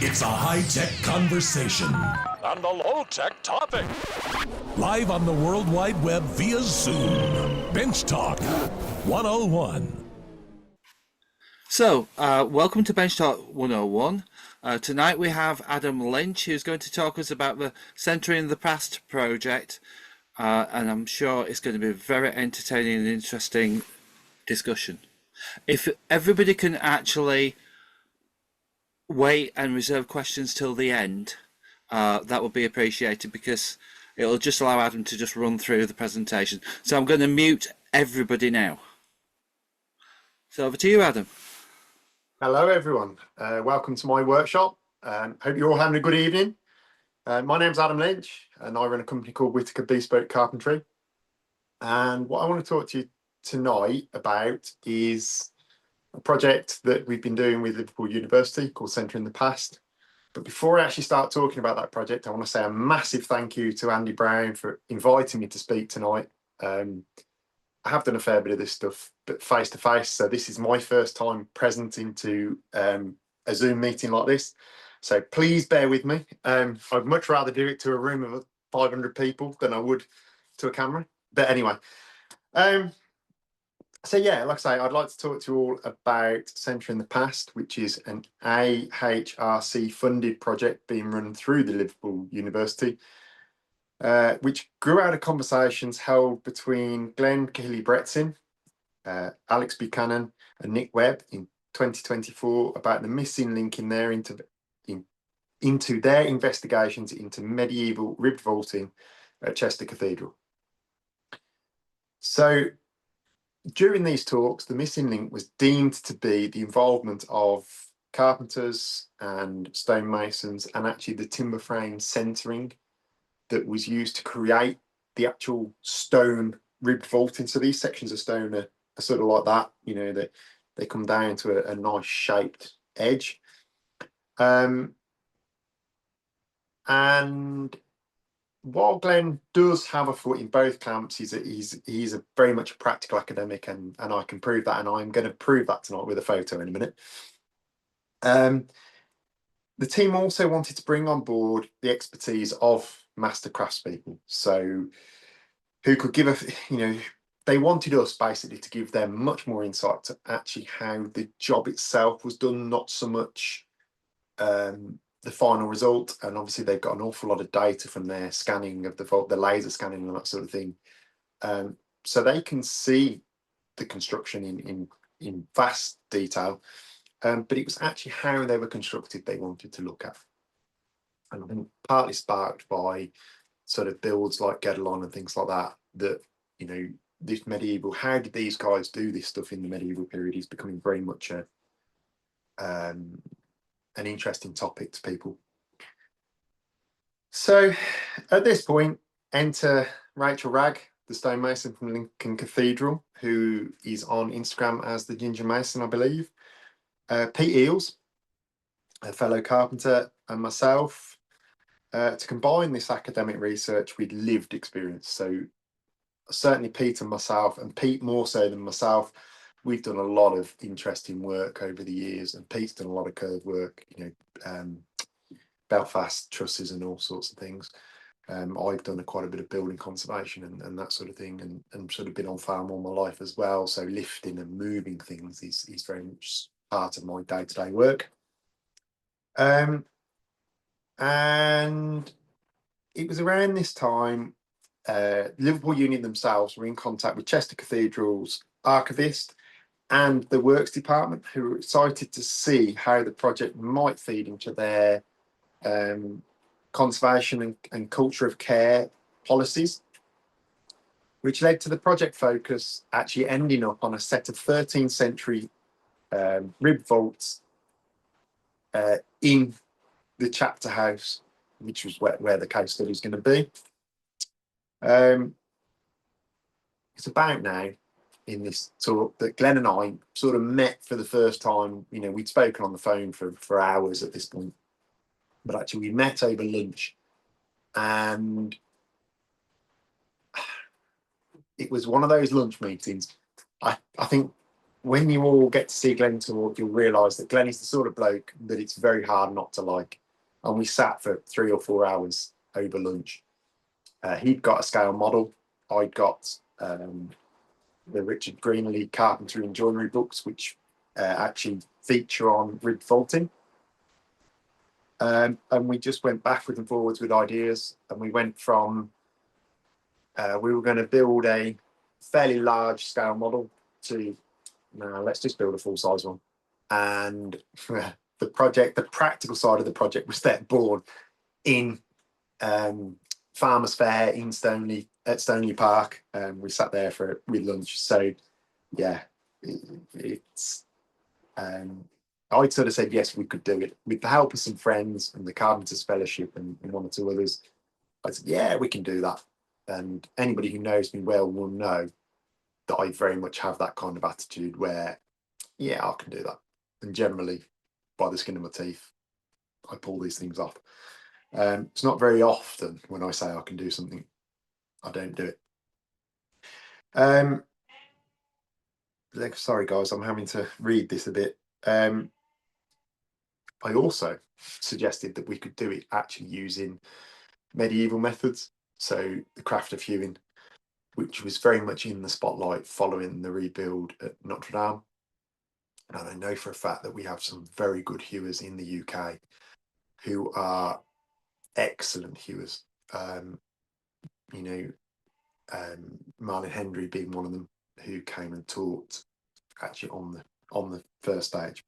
It's a high-tech conversation. And a low-tech topic. Live on the World Wide Web via Zoom. Bench Talk 101. So, welcome to Bench Talk 101. Tonight we have Adam Lynch, who's going to talk us about the Century in the Past project. And I'm sure it's going to be a very entertaining and interesting discussion. If everybody can actually wait and reserve questions till the end, that would be appreciated, because it'll just allow Adam to just run through the presentation. So I'm going to mute everybody now. So over to you, Adam. Hello everyone, welcome to my workshop. Hope you're all having a good evening. My name's Adam Lynch and I run a company called Whittaker Bespoke Carpentry. And what I want to talk to you tonight about is a project that we've been doing with Liverpool University called Century in the Past. But before I actually start talking about that project, I want to say a massive thank you to Andy Brown for inviting me to speak tonight. I have done a fair bit of this stuff, but face to face. So this is my first time presenting to a Zoom meeting like this. So please bear with me. I'd much rather do it to a room of 500 people than I would to a camera. But anyway, so yeah, like I say, I'd like to talk to you all about Century in the Past, which is an AHRC funded project being run through the Liverpool University. Which grew out of conversations held between Glenn Cahill-Bretzin, Alex Buchanan and Nick Webb in 2024 about the missing link in their into their investigations into medieval ribbed vaulting at Chester Cathedral. So during these talks, the missing link was deemed to be the involvement of carpenters and stonemasons and actually the timber frame centering that was used to create the actual stone ribbed vaulting. So these sections of stone are sort of like that, you know, that they come down to a nice shaped edge. And while Glenn does have a foot in both camps, he's a very much a practical academic, and I can prove that, and I'm going to prove that tonight with a photo in a minute. The team also wanted to bring on board the expertise of master craftspeople, so who could give they wanted us basically to give them much more insight to actually how the job itself was done, not so much the final result. And obviously they've got an awful lot of data from their scanning of the vault, the laser scanning and that sort of thing, so they can see the construction in vast detail. But it was actually how they were constructed they wanted to look at. And I think partly sparked by sort of builds like Gedalon and things like that, that, you know, this medieval, how did these guys do this stuff in the medieval period is becoming very much an interesting topic to people. So at this point, enter Rachel Ragg, the stonemason from Lincoln Cathedral, who is on Instagram as the Ginger Mason, I believe. Pete Eales, a fellow carpenter, and myself, to combine this academic research with lived experience. So certainly Pete and myself, and Pete more so than myself, we've done a lot of interesting work over the years, and Pete's done a lot of curve work, you know, Belfast trusses and all sorts of things. I've done quite a bit of building conservation and that sort of thing, and sort of been on farm all my life as well. So lifting and moving things is very much part of my day-to-day work. And it was around this time Liverpool Union themselves were in contact with Chester Cathedral's archivist and the works department, who were excited to see how the project might feed into their conservation and culture of care policies, which led to the project focus actually ending up on a set of 13th century rib vaults in the chapter house, which was where the case study is going to be. It's about now in this talk that Glenn and I sort of met for the first time. You know, we'd spoken on the phone for hours at this point, but actually we met over lunch, and it was one of those lunch meetings. I think when you all get to see Glenn talk, you'll realise that Glenn is the sort of bloke that it's very hard not to like. And we sat for 3 or 4 hours over lunch. He'd got a scale model. I'd got the Richard Greenlee carpentry and joinery books, which actually feature on rib vaulting. And we just went backwards and forwards with ideas. And we went from, we were going to build a fairly large scale model to, no, let's just build a full size one. And the project, the practical side of the project was then born in Farmers Fair in Stoneleigh, at Stoneleigh Park. We sat there with lunch. So yeah, it's I sort of said yes, we could do it with the help of some friends and the Carpenters Fellowship and one or two others. I said, yeah, we can do that. And anybody who knows me well will know that I very much have that kind of attitude where, yeah, I can do that. And generally, by the skin of my teeth, I pull these things off. It's not very often when I say I can do something, I don't do it. Sorry, guys, I'm having to read this a bit. I also suggested that we could do it actually using medieval methods. So the craft of hewing, which was very much in the spotlight following the rebuild at Notre Dame. And I know for a fact that we have some very good hewers in the UK who are excellent hewers. Marlon Hendry being one of them, who came and taught actually on the first stage.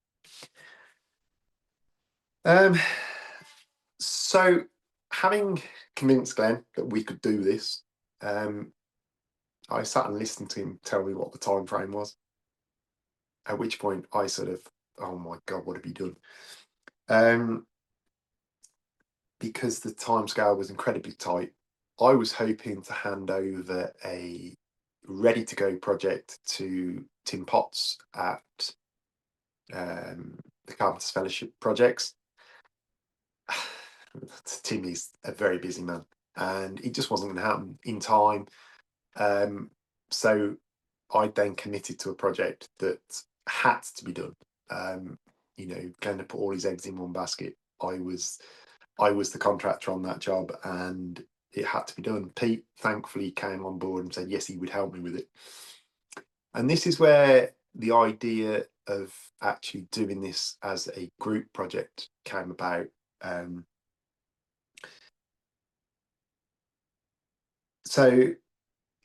So having convinced Glenn that we could do this, I sat and listened to him tell me what the time frame was. At which point I sort of, oh my God, what have you done? Because the timescale was incredibly tight, I was hoping to hand over a ready-to-go project to Tim Potts at the Carpenters Fellowship projects. Tim is a very busy man, and it just wasn't going to happen in time. So I then committed to a project that had to be done. Glenn had put all his eggs in one basket. I was the contractor on that job, and it had to be done. Pete thankfully came on board and said yes, he would help me with it. And this is where the idea of actually doing this as a group project came about. So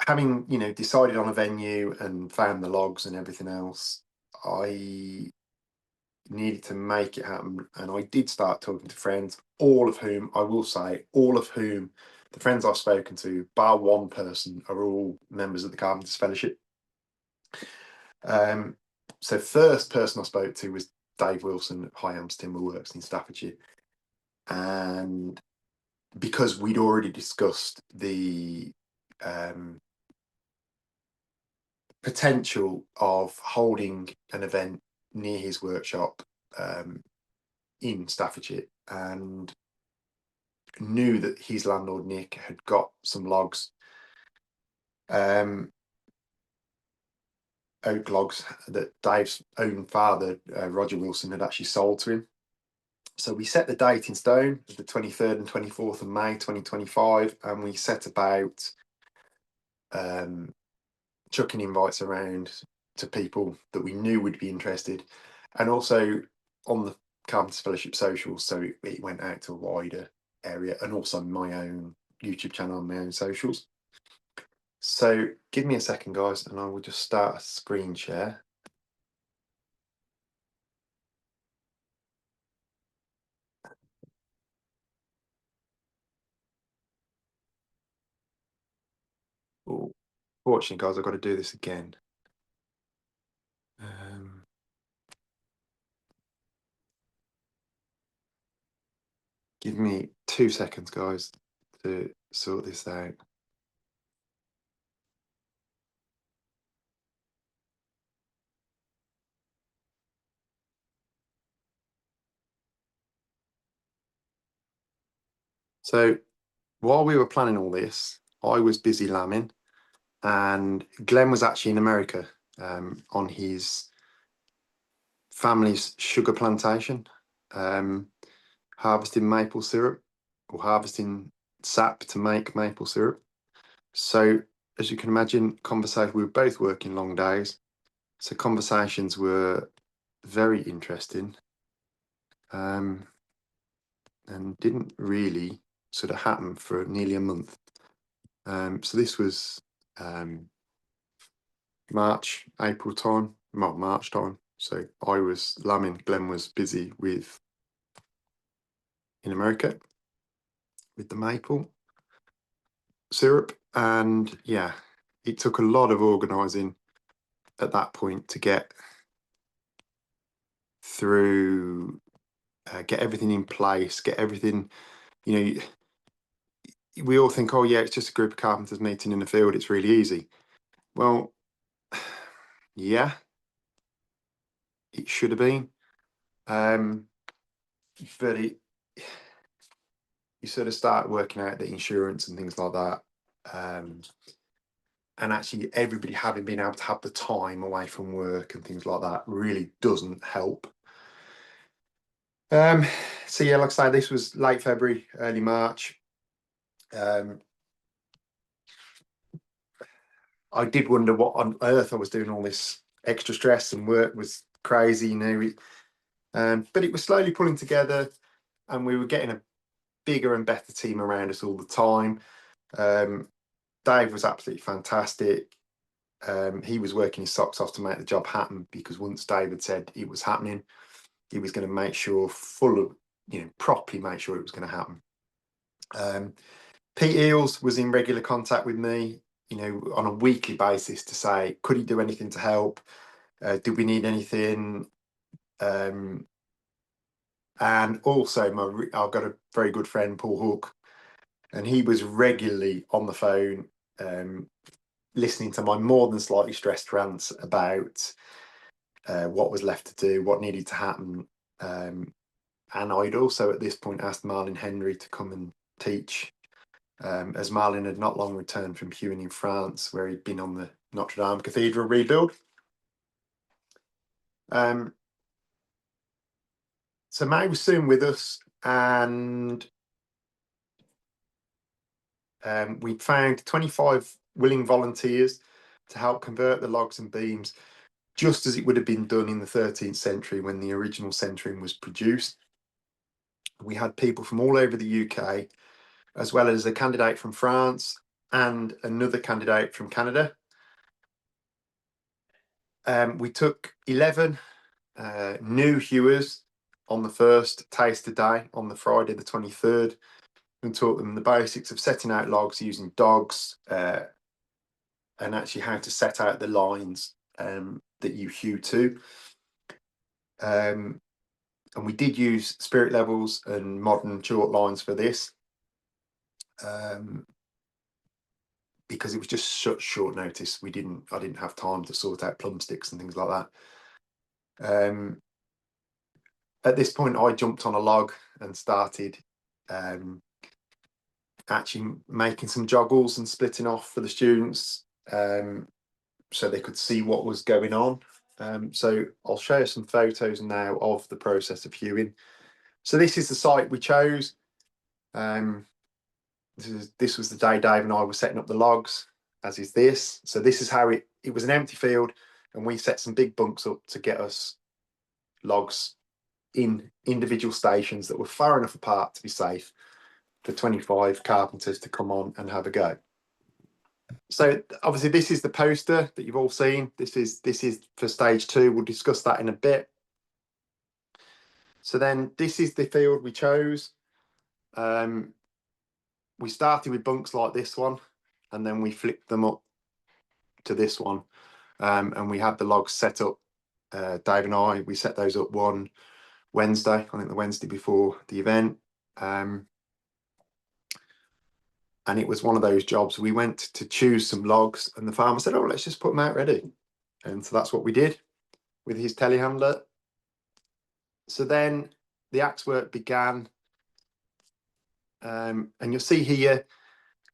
having decided on a venue and found the logs and everything else, I needed to make it happen. And I did start talking to friends, all of whom the friends I've spoken to, bar one person, are all members of the Carpenters Fellowship. So first person I spoke to was Dave Wilson at Highams Timberworks in Staffordshire. And because we'd already discussed the potential of holding an event near his workshop in Staffordshire, and knew that his landlord Nick had got some logs, oak logs that Dave's own father, Roger Wilson, had actually sold to him. So we set the date in stone, the 23rd and 24th of May 2025, and we set about chucking invites around to people that we knew would be interested, and also on the Carpenters Fellowship socials, so it went out to a wider area, and also my own YouTube channel and my own socials. So give me a second, guys, and I will just start a screen share. Oh, fortunately, guys, I've got to do this again. Give me 2 seconds, guys, to sort this out. So while we were planning all this, I was busy lambing, and Glenn was actually in America on his family's sugar plantation, harvesting maple syrup or harvesting sap to make maple syrup. So as you can imagine, we were both working long days. So conversations were very interesting, and didn't really sort of happen for nearly a month. So this was March, April time, well, March time. So I was lambing, Glenn was busy in America with the maple syrup. And yeah, it took a lot of organising at that point to get through, get everything in place, get everything, you know, we all think, oh yeah, it's just a group of carpenters meeting in the field, it's really easy. Well, yeah, it should have been. But you sort of start working out the insurance and things like that. And actually everybody having been able to have the time away from work and things like that really doesn't help. So yeah, like I say, this was late February, early March. I did wonder what on earth I was doing all this extra stress, and work was crazy, you know. But it was slowly pulling together, and we were getting a bigger and better team around us all the time. Dave was absolutely fantastic. He was working his socks off to make the job happen, because once David said it was happening, he was going to make sure properly make sure it was going to happen. Pete Eales was in regular contact with me, on a weekly basis to say, could he do anything to help? Did we need anything? And also I've got a very good friend, Paul Hook, and he was regularly on the phone, listening to my more than slightly stressed rants about what was left to do, what needed to happen. And I'd also at this point asked Marlin Henry to come and teach, as Marlin had not long returned from Hewing in France, where he'd been on the Notre Dame Cathedral rebuild. So May was soon with us, and we'd found 25 willing volunteers to help convert the logs and beams, just as it would have been done in the 13th century when the original centering was produced. We had people from all over the UK, as well as a candidate from France and another candidate from Canada. We took 11 new hewers on the first taster day on the Friday the 23rd, and taught them the basics of setting out logs using dogs, and actually how to set out the lines that you hew to. And we did use spirit levels and modern chalk lines for this, because it was just such short notice. I didn't have time to sort out plumb sticks and things like that. At this point, I jumped on a log and started actually making some joggles and splitting off for the students, so they could see what was going on. So I'll show you some photos now of the process of hewing. So this is the site we chose. This was the day Dave and I were setting up the logs, as is this. So this is how it was an empty field, and we set some big bunks up to get us logs in individual stations that were far enough apart to be safe for 25 carpenters to come on and have a go. So obviously this is the poster that you've all seen. This is for stage 2. We'll discuss that in a bit. So then this is the field we chose. We started with bunks like this one, and then we flipped them up to this one, and we had the logs set up. Dave and we set those up one Wednesday, I think the Wednesday before the event. And it was one of those jobs. We went to choose some logs, and the farmer said, oh, let's just put them out ready. And so that's what we did with his telehandler. So then the axe work began. And you'll see here,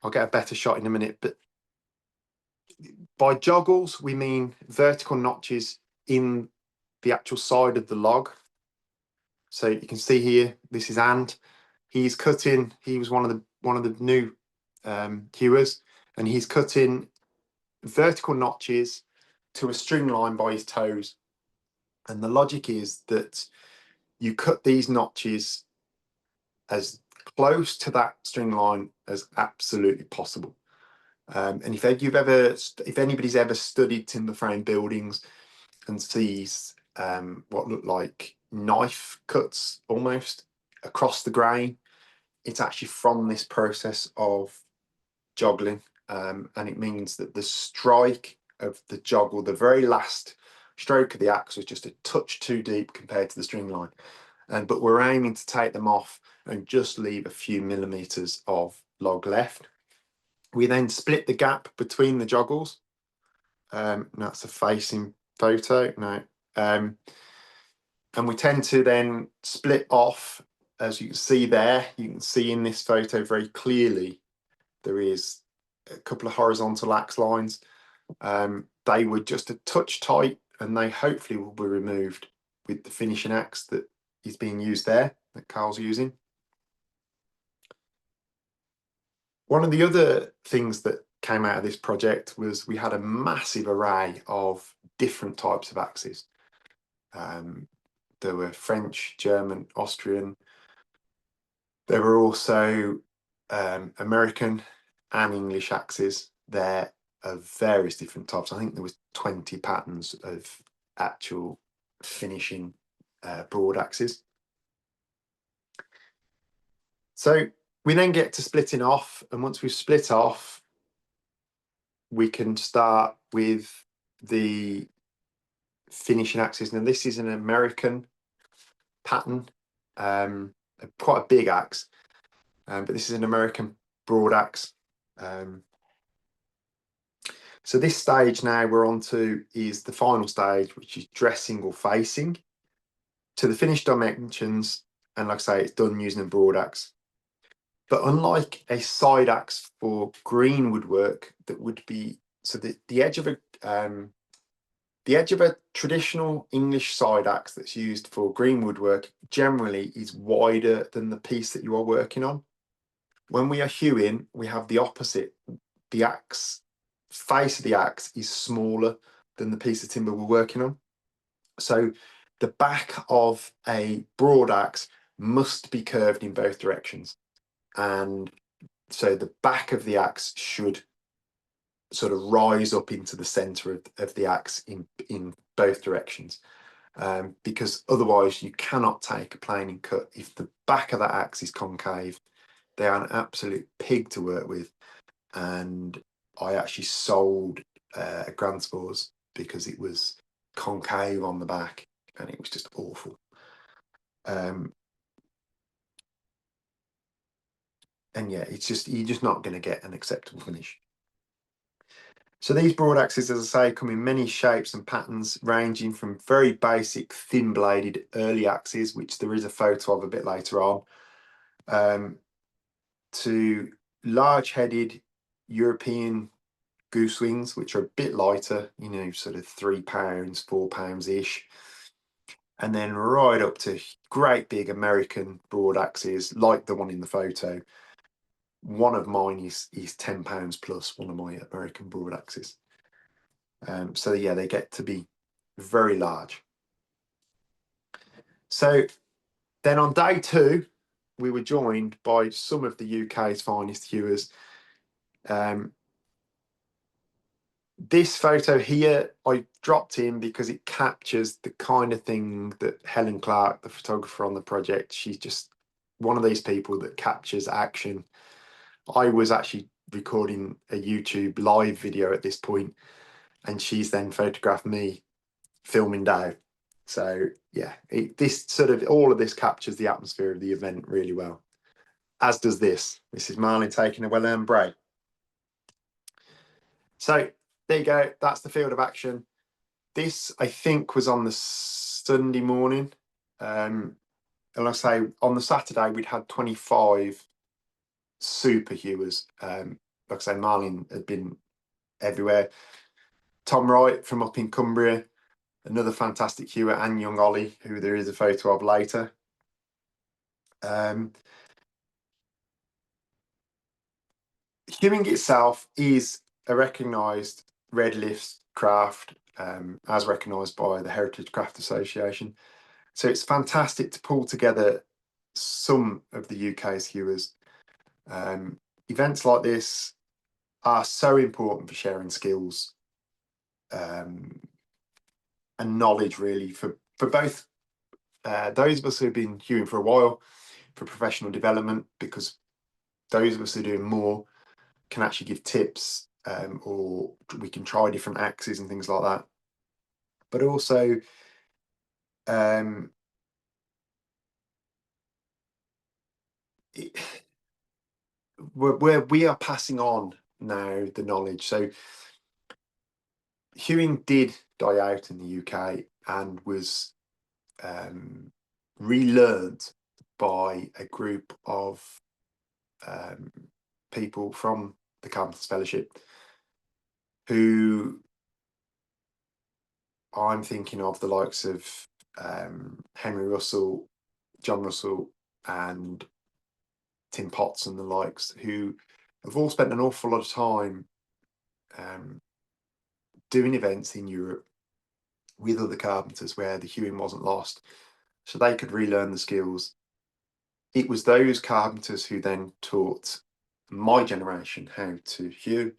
I'll get a better shot in a minute, but by joggles, we mean vertical notches in the actual side of the log. So you can see here, this is Ant. He's cutting. He was one of the new hewers, and he's cutting vertical notches to a string line by his toes. And the logic is that you cut these notches as close to that string line as absolutely possible. And if anybody's ever studied timber frame buildings and sees what look like knife cuts almost across the grain, it's actually from this process of joggling, and it means that the strike of the joggle, the very last stroke of the axe, was just a touch too deep compared to the string line. But we're aiming to take them off and just leave a few millimeters of log left. We then split the gap between the joggles. That's a facing photo. No. And we tend to then split off, as you can see there. You can see in this photo very clearly there is a couple of horizontal axe lines. They were just a touch tight, and they hopefully will be removed with the finishing axe that is being used there, that Carl's using. One of the other things that came out of this project was we had a massive array of different types of axes. There were French, German, Austrian. There were also American and English axes there of various different types. I think there was 20 patterns of actual finishing broad axes. So we then get to splitting off, and once we've split off, we can start with the finishing axes. Now this is an American pattern, quite a big axe, but this is an American broad axe. So this stage now we're on to is the final stage, which is dressing or facing to the finished dimensions. And like I say, it's done using a broad axe. But unlike a side axe for green woodwork, that would be, so the edge of a traditional English side axe that's used for green woodwork generally is wider than the piece that you are working on. When we are hewing, we have the opposite. The axe face of the axe is smaller than the piece of timber we're working on. So the back of a broad axe must be curved in both directions. And so the back of the axe should sort of rise up into the center of the axe in both directions. Because otherwise you cannot take a planing cut. If the back of that axe is concave, they are an absolute pig to work with. And I actually sold a Grand Spores because it was concave on the back and it was just awful. And yeah, you're just not going to get an acceptable finish. So these broad axes, as I say, come in many shapes and patterns, ranging from very basic thin-bladed early axes, which there is a photo of a bit later on, to large-headed European goose wings, which are a bit lighter, you know, sort of 3 pounds, 4 pounds-ish. And then right up to great big American broad axes, like the one in the photo. One of mine is 10 pounds plus, one of my American broad axes. So yeah, they get to be very large. So then on day 2, we were joined by some of the UK's finest hewers. This photo here I dropped in because it captures the kind of thing that Helen Clark, the photographer on the project, she's just one of these people that captures action. I was actually recording a YouTube live video at this point, and she's then photographed me filming down. So yeah, all of this captures the atmosphere of the event really well, as does this. This is Marlin taking a well-earned break. So there you go, that's the field of action. This, I think, was on the Sunday morning. And like I say, on the Saturday, we'd had 25 super hewers. Like I say, Marlin had been everywhere. Tom Wright from up in Cumbria, another fantastic hewer, and young Ollie, who there is a photo of later. Hewing itself is a recognised red list craft, as recognised by the Heritage Craft Association. So it's fantastic to pull together some of the UK's hewers. Events like this are so important for sharing skills and knowledge, really, for both those of us who've been hewing for a while, for professional development, because those of us who are doing more can actually give tips, or we can try different axes and things like that. But also, we are passing on now the knowledge. So hewing did die out in the UK and was relearned by a group of people from the Carpenters Fellowship, who I'm thinking of the likes of Henry Russell, John Russell, and Tim Potts and the likes, who have all spent an awful lot of time doing events in Europe with other carpenters where the hewing wasn't lost, so they could relearn the skills. It was those carpenters who then taught my generation how to hew,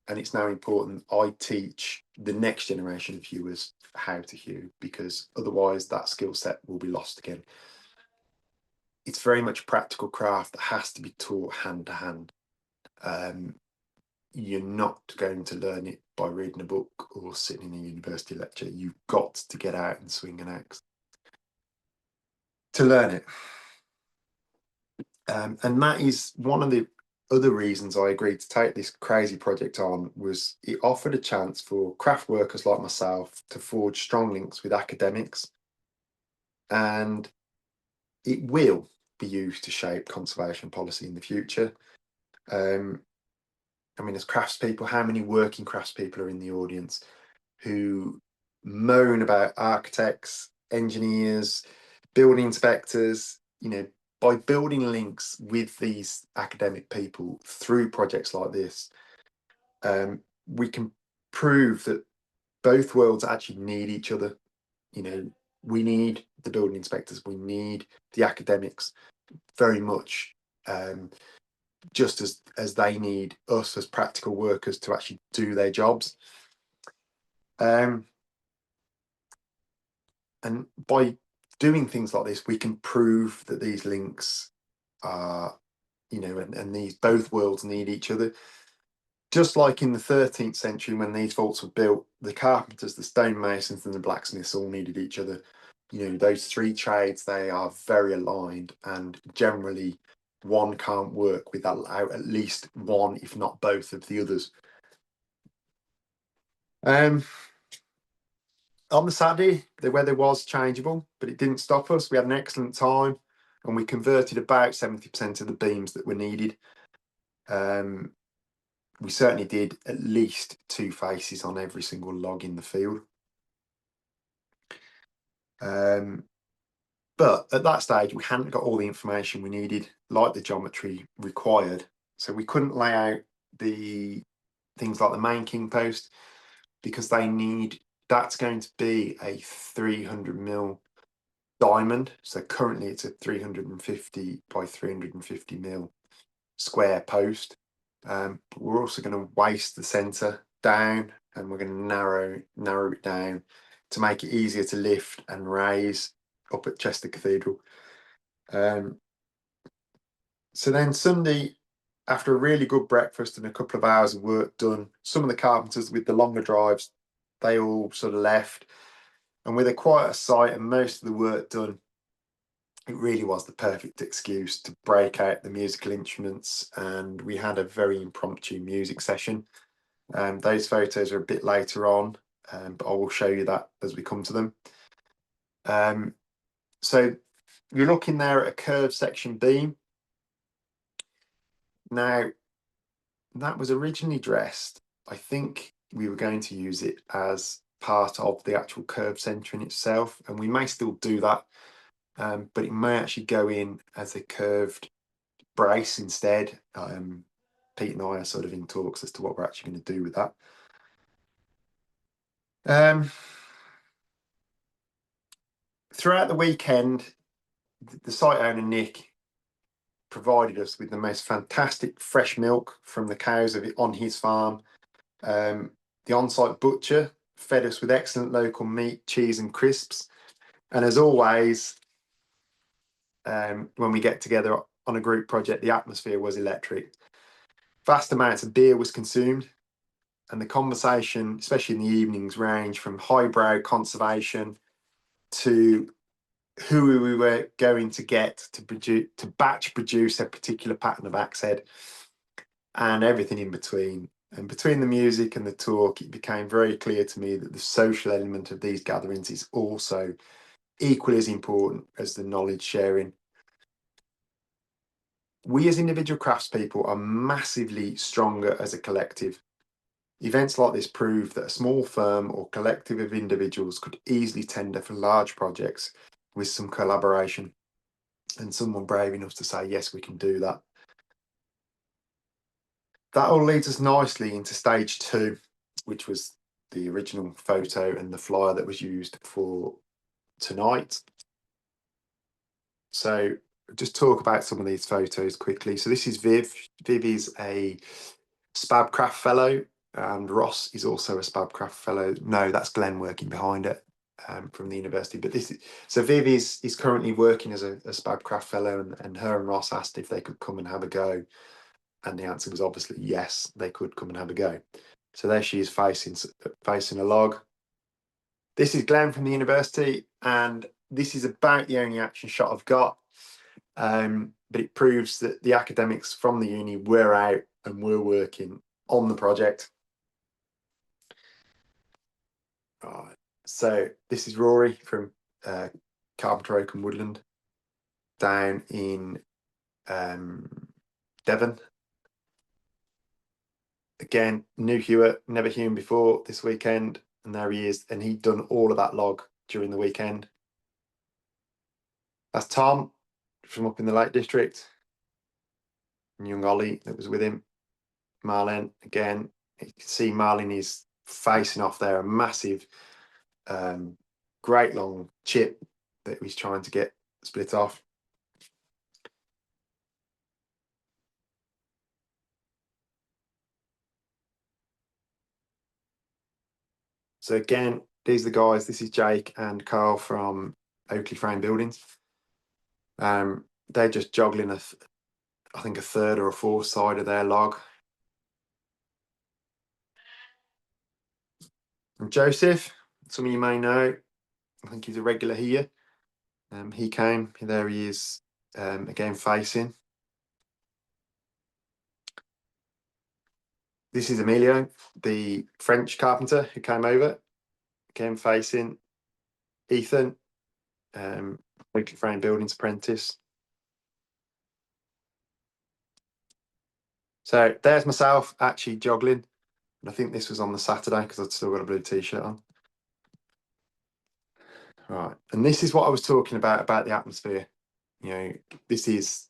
and it's now important I teach the next generation of hewers how to hew, because otherwise that skill set will be lost again. It's very much a practical craft that has to be taught hand to hand. You're not going to learn it by reading a book or sitting in a university lecture. You've got to get out and swing an axe to learn it. And that is one of the other reasons I agreed to take this crazy project on, was it offered a chance for craft workers like myself to forge strong links with academics, and it will be used to shape conservation policy in the future. I mean, as craftspeople, how many working craftspeople are in the audience who moan about architects, engineers, building inspectors? You know, by building links with these academic people through projects like this, we can prove that both worlds actually need each other. You know, we need the building inspectors, we need the academics very much, just as they need us as practical workers to actually do their jobs. And by doing things like this, we can prove that these links are, you know, and these both worlds need each other. Just like in the 13th century, when these vaults were built, the carpenters, the stonemasons, and the blacksmiths all needed each other. You know, those three trades, they are very aligned, and generally one can't work without at least one, if not both, of the others. On the Saturday, the weather was changeable, but it didn't stop us. We had an excellent time, and we converted about 70% of the beams that were needed. We certainly did at least 2 faces on every single log in the field. But at that stage, we hadn't got all the information we needed, like the geometry required. So we couldn't lay out the things like the main king post, because that's going to be a 300mm diamond. So currently it's a 350 by 350mm square post. But we're also going to waste the center down, and we're going to narrow it down to make it easier to lift and raise up at Chester Cathedral. So then Sunday, after a really good breakfast and a couple of hours of work done, some of the carpenters with the longer drives, they all sort of left, and with a quieter site and most of the work done, it really was the perfect excuse to break out the musical instruments, and we had a very impromptu music session. Those photos are a bit later on, but I will show you that as we come to them. So you're looking there at a curved section beam. Now, that was originally dressed, I think we were going to use it as part of the actual curved centering itself, and we may still do that, but it may actually go in as a curved brace instead. Pete and I are sort of in talks as to what we're actually going to do with that. Throughout the weekend, the site owner Nick provided us with the most fantastic fresh milk from the cows on his farm. The on-site butcher fed us with excellent local meat, cheese and crisps. And as always, when we get together on a group project, the atmosphere was electric. Vast amounts of beer was consumed, and the conversation, especially in the evenings, ranged from highbrow conservation to who we were going to get to batch produce a particular pattern of axe head, and everything in between. And between the music and the talk, it became very clear to me that the social element of these gatherings is also equally as important as the knowledge sharing. We as individual craftspeople are massively stronger as a collective. Events like this prove that a small firm or collective of individuals could easily tender for large projects with some collaboration and someone brave enough to say, yes, we can do that. That all leads us nicely into stage 2, which was the original photo and the flyer that was used for tonight. So just talk about some of these photos quickly. So this is Viv. Viv is a Spabcraft fellow, and Ross is also a Spabcraft fellow. No, that's Glenn working behind it from the university. But so Viv is currently working as a Spabcraft fellow, and her and Ross asked if they could come and have a go. And the answer was obviously yes, they could come and have a go. So there she is facing a log. This is Glenn from the university, and this is about the only action shot I've got. But it proves that the academics from the uni were out and were working on the project. So this is Rory from Carpenter Oak and Woodland down in Devon. Again, new hewer, never hewn before this weekend, and there he is, and he'd done all of that log during the weekend. That's Tom from up in the Lake District, and young Ollie that was with him. Marlin, again, you can see Marlin is facing off there, a massive, great long chip that he's trying to get split off. So again, these are the guys. This is Jake and Carl from Oakley Frame Buildings. They're just joggling I think a third or a fourth side of their log. And Joseph, some of you may know, I think he's a regular here. He came, there he is, again facing. This is Emilio, the French carpenter who came over, again facing. Ethan, Oakley Frame Buildings apprentice. So there's myself actually joggling. And I think this was on the Saturday because I'd still got a blue t-shirt on. Right, and this is what I was talking about the atmosphere. You know, this is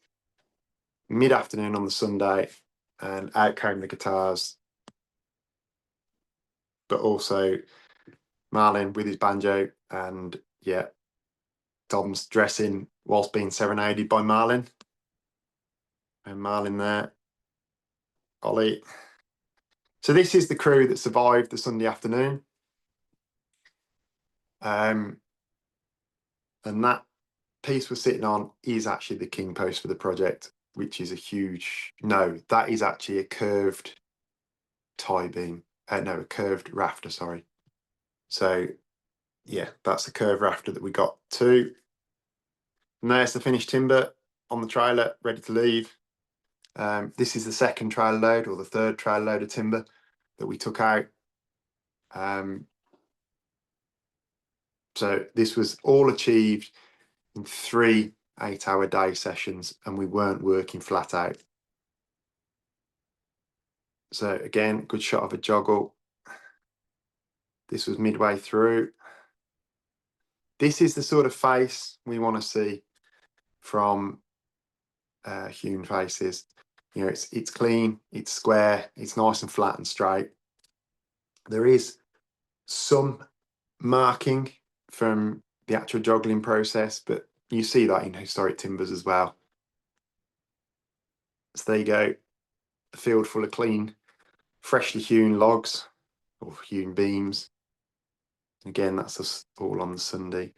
mid-afternoon on the Sunday, and out came the guitars, but also Marlin with his banjo, and yeah, Dom's dressing whilst being serenaded by Marlin. And Marlin there, Ollie. So this is the crew that survived the Sunday afternoon. And that piece we're sitting on is actually the king post for the project, which is a huge, no, that is actually a curved tie beam. No, a curved rafter, sorry. So yeah, that's the curved rafter that we got to. And there's the finished timber on the trailer, ready to leave. This is the second trailer load, or the third trailer load of timber that we took out. So this was all achieved in 3 8-hour day sessions, and we weren't working flat out. So again, good shot of a joggle. This was midway through. This is the sort of face we want to see from hewn faces. You know, it's clean, it's square, it's nice and flat and straight. There is some marking from the actual joggling process, but you see that in historic timbers as well. So there you go, a field full of clean, freshly hewn logs or hewn beams. Again, that's us all on the Sunday.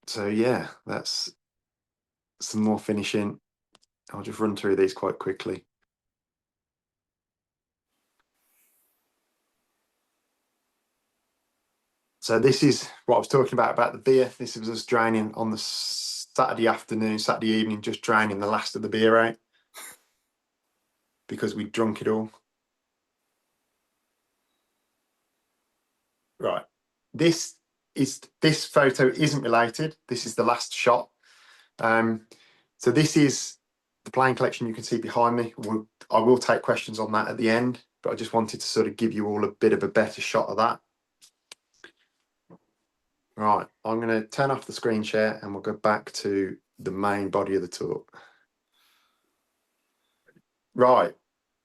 So yeah, that's some more finishing. I'll just run through these quite quickly. So this is what I was talking about the beer. This was us draining on the Saturday afternoon, Saturday evening, just draining the last of the beer out because we'd drunk it all. Right. This photo isn't related. This is the last shot. So this is the playing collection you can see behind me. I will take questions on that at the end, but I just wanted to sort of give you all a bit of a better shot of that. Right, I'm going to turn off the screen share and we'll go back to the main body of the talk. Right,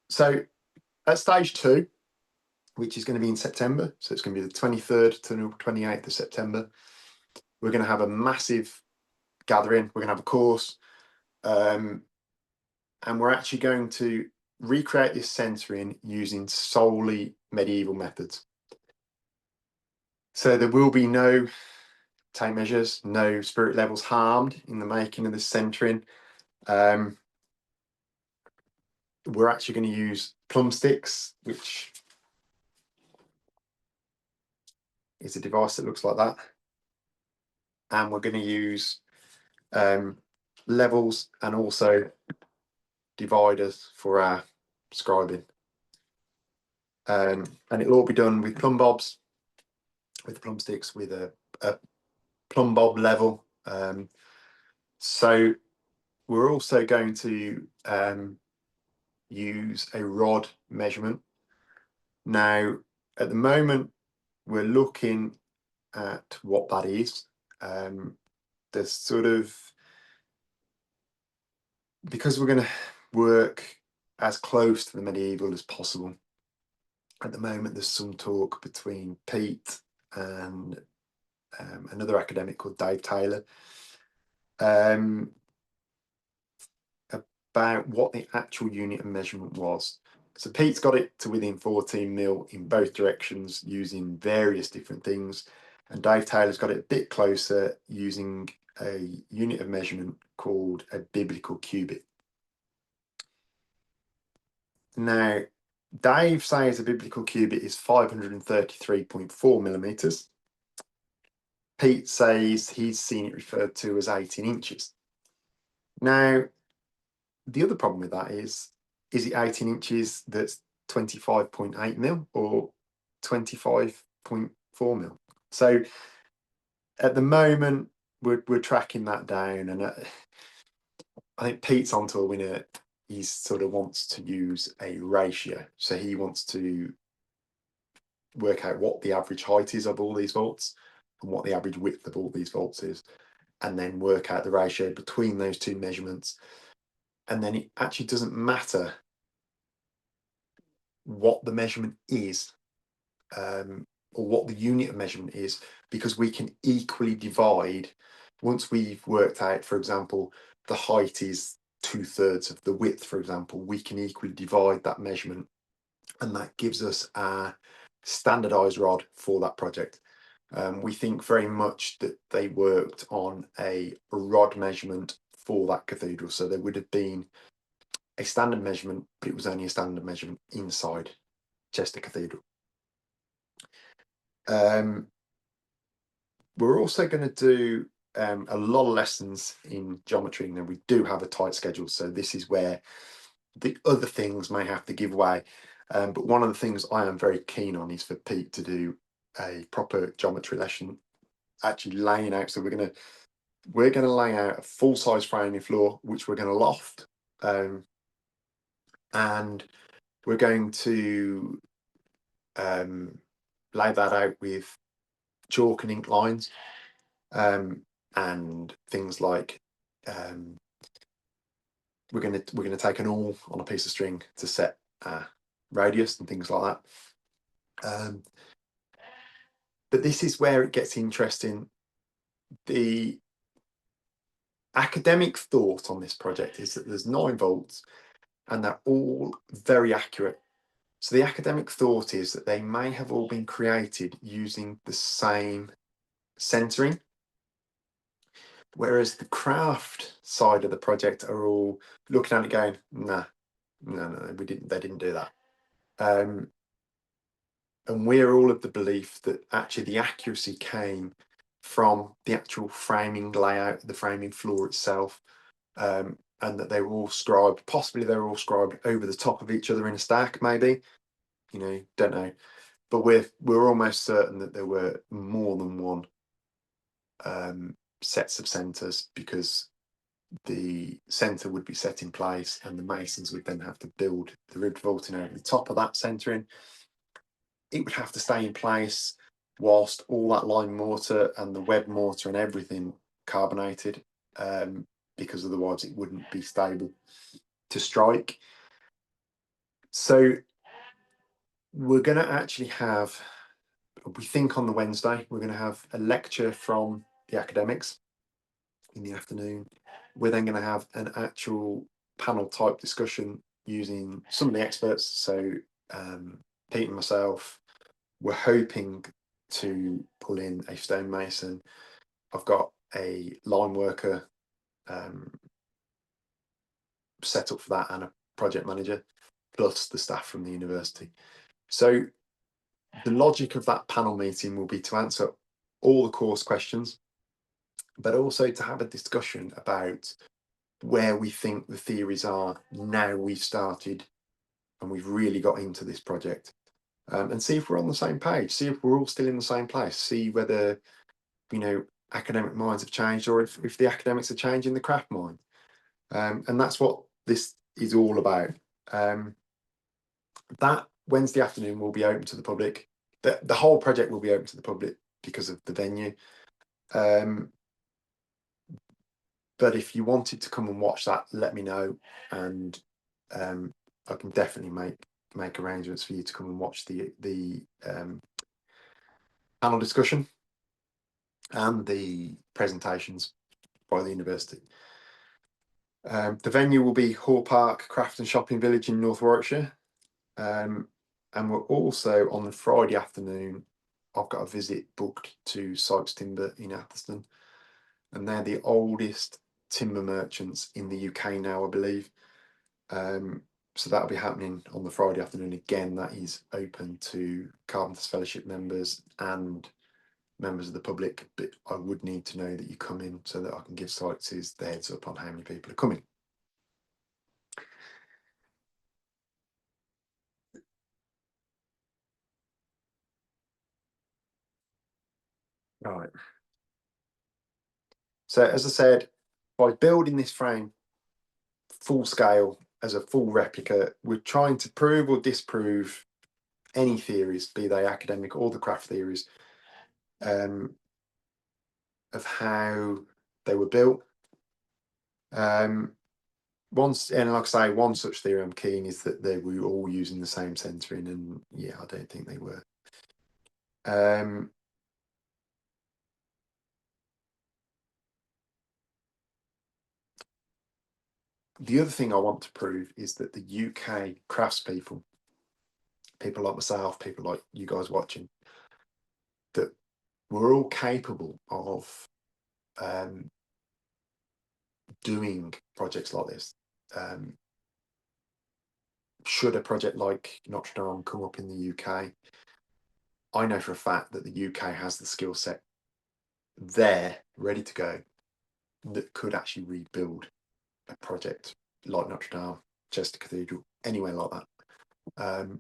so at stage 2, which is going to be in September, so it's going to be the 23rd to the 28th of September, we're going to have a massive gathering. We're going to have a course, and we're actually going to recreate this centering using solely medieval methods. So there will be no tape measures, no spirit levels harmed in the making of this centering. We're actually going to use plum sticks, which is a device that looks like that. And we're going to use levels and also dividers for our scribing. And it'll all be done with plumb bobs, with plum sticks, with a plumb bob level. So we're also going to use a rod measurement. Now, at the moment, we're looking at what that is. There's sort of, because we're going to work as close to the medieval as possible, at the moment there's some talk between Pete and another academic called Dave Taylor about what the actual unit of measurement was. So Pete's got it to within 14 mil in both directions using various different things, and Dave Taylor's got it a bit closer using a unit of measurement called a biblical cubit. Now, Dave says a biblical cubit is 533.4 millimeters. Pete says he's seen it referred to as 18 inches. Now, the other problem with that is it 18 inches that's 25.8 mil or 25.4 mil? So at the moment, we're tracking that down, and I think Pete's onto a winner. He sort of wants to use a ratio. So he wants to work out what the average height is of all these vaults and what the average width of all these vaults is, and then work out the ratio between those two measurements. And then it actually doesn't matter what the measurement is, or what the unit of measurement is, because we can equally divide. Once we've worked out, for example, the height is 2/3 of the width, for example, we can equally divide that measurement, and that gives us our standardized rod for that project. We think very much that they worked on a rod measurement for that cathedral, so there would have been a standard measurement, but it was only a standard measurement inside Chester Cathedral. We're also going to do a lot of lessons in geometry. Now, we do have a tight schedule, so this is where the other things may have to give way. But one of the things I am very keen on is for Pete to do a proper geometry lesson, actually laying out. So we're going to lay out a full-size framing floor, which we're going to loft, and We're going to lay that out with chalk and ink lines, and things like we're going to take an awl on a piece of string to set radius and things like that. But this is where it gets interesting. The academic thought on this project is that there's 9 volts and they're all very accurate. So the academic thought is that they may have all been created using the same centering, whereas the craft side of the project are all looking at it going, nah, no, they didn't do that. And we're all of the belief that actually the accuracy came from the actual framing layout, the framing floor itself, and that they were all scribed, possibly they were all scribed over the top of each other in a stack, maybe, don't know. But we're almost certain that there were more than one sets of centres, because the centre would be set in place and the masons would then have to build the ribbed vaulting over the top of that centering. It would have to stay in place whilst all that lime mortar and the web mortar and everything carbonated, because otherwise it wouldn't be stable to strike. So we're going to actually have, we think on the Wednesday, we're going to have a lecture from the academics in the afternoon. We're then going to have an actual panel type discussion using some of the experts. So Pete and myself, we're hoping to pull in a stonemason. I've got a line worker set up for that, and a project manager, plus the staff from the university. So the logic of that panel meeting will be to answer all the course questions, but also to have a discussion about where we think the theories are now we've started and we've really got into this project, and see if we're on the same page, see if we're all still in the same place, see whether academic minds have changed, or if the academics are changing the craft mind. And that's what this is all about. That Wednesday afternoon will be open to the public. The whole project will be open to the public because of the venue. But if you wanted to come and watch that, let me know, and I can definitely make arrangements for you to come and watch the panel discussion and the presentations by the university. The venue will be Hall Park Craft and Shopping Village in North Warwickshire. And we're also, on the Friday afternoon, I've got a visit booked to Sykes Timber in Atherstone, and they're the oldest timber merchants in the UK now, I believe. So that'll be happening on the Friday afternoon. Again, that is open to Carpenters Fellowship members and members of the public, but I would need to know that you come in so that I can give Sykes the heads up on how many people are coming. Right. So as I said, by building this frame full scale as a full replica, we're trying to prove or disprove any theories, be they academic or the craft theories, of how they were built. And like I say, one such theory I'm keen is that they were all using the same centering, and yeah, I don't think they were. The other thing I want to prove is that the UK craftspeople, people like myself, people like you guys watching, that we're all capable of doing projects like this. Should a project like Notre Dame come up in the UK, I know for a fact that the UK has the skill set there ready to go that could actually rebuild a project like Notre Dame, Chester Cathedral, anywhere like that. But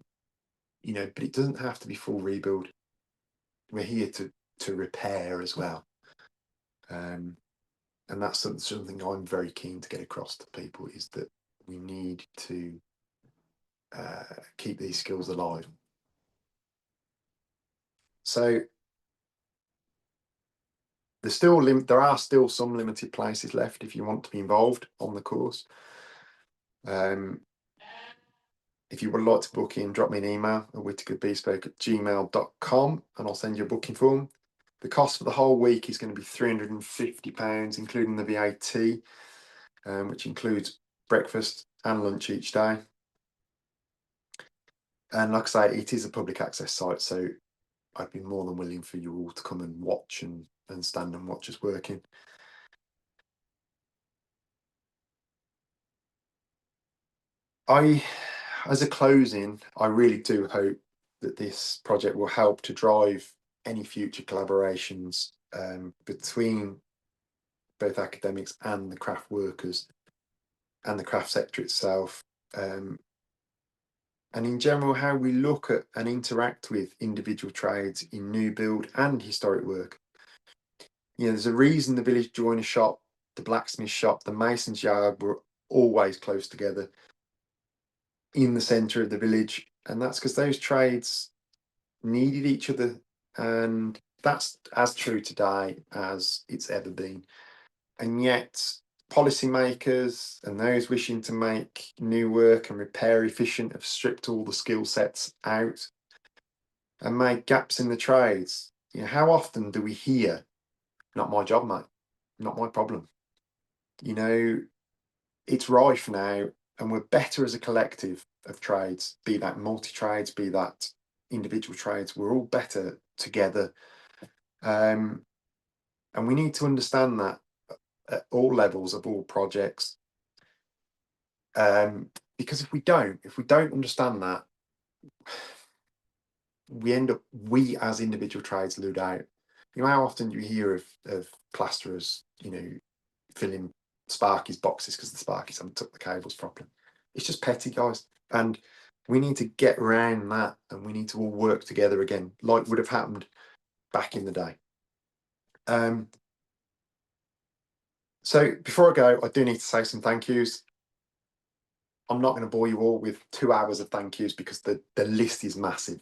it doesn't have to be full rebuild. We're here to repair as well. And that's something I'm very keen to get across to people, is that we need to keep these skills alive. So there are still some limited places left if you want to be involved on the course. If you would like to book in, drop me an email at whittakerbespoke@gmail.com and I'll send you a booking form. The cost for the whole week is going to be £350, including the VAT, which includes breakfast and lunch each day. And like I say, it is a public access site, so I'd be more than willing for you all to come and watch and stand and watch us working. As a closing, I really do hope that this project will help to drive any future collaborations between both academics and the craft workers and the craft sector itself. And in general, how we look at and interact with individual trades in new build and historic work. You know, there's a reason the village joiner shop, the blacksmith shop, the mason's yard were always close together in the centre of the village, and that's because those trades needed each other, and that's as true today as it's ever been. And yet policymakers and those wishing to make new work and repair efficient have stripped all the skill sets out and made gaps in the trades. You know, how often do we hear, "Not my job, mate, not my problem"? You know, it's rife now, and we're better as a collective of trades, be that multi-trades, be that individual trades. We're all better together, and we need to understand that at all levels of all projects, because if we don't understand that, we as individual trades lose out. You know, how often do you hear of plasterers, you know, filling Sparky's boxes because the Sparkies haven't took the cables properly? It's just petty, guys, and we need to get around that, and we need to all work together again, like would have happened back in the day. So before I go, I do need to say some thank yous. I'm not going to bore you all with 2 hours of thank yous because the list is massive.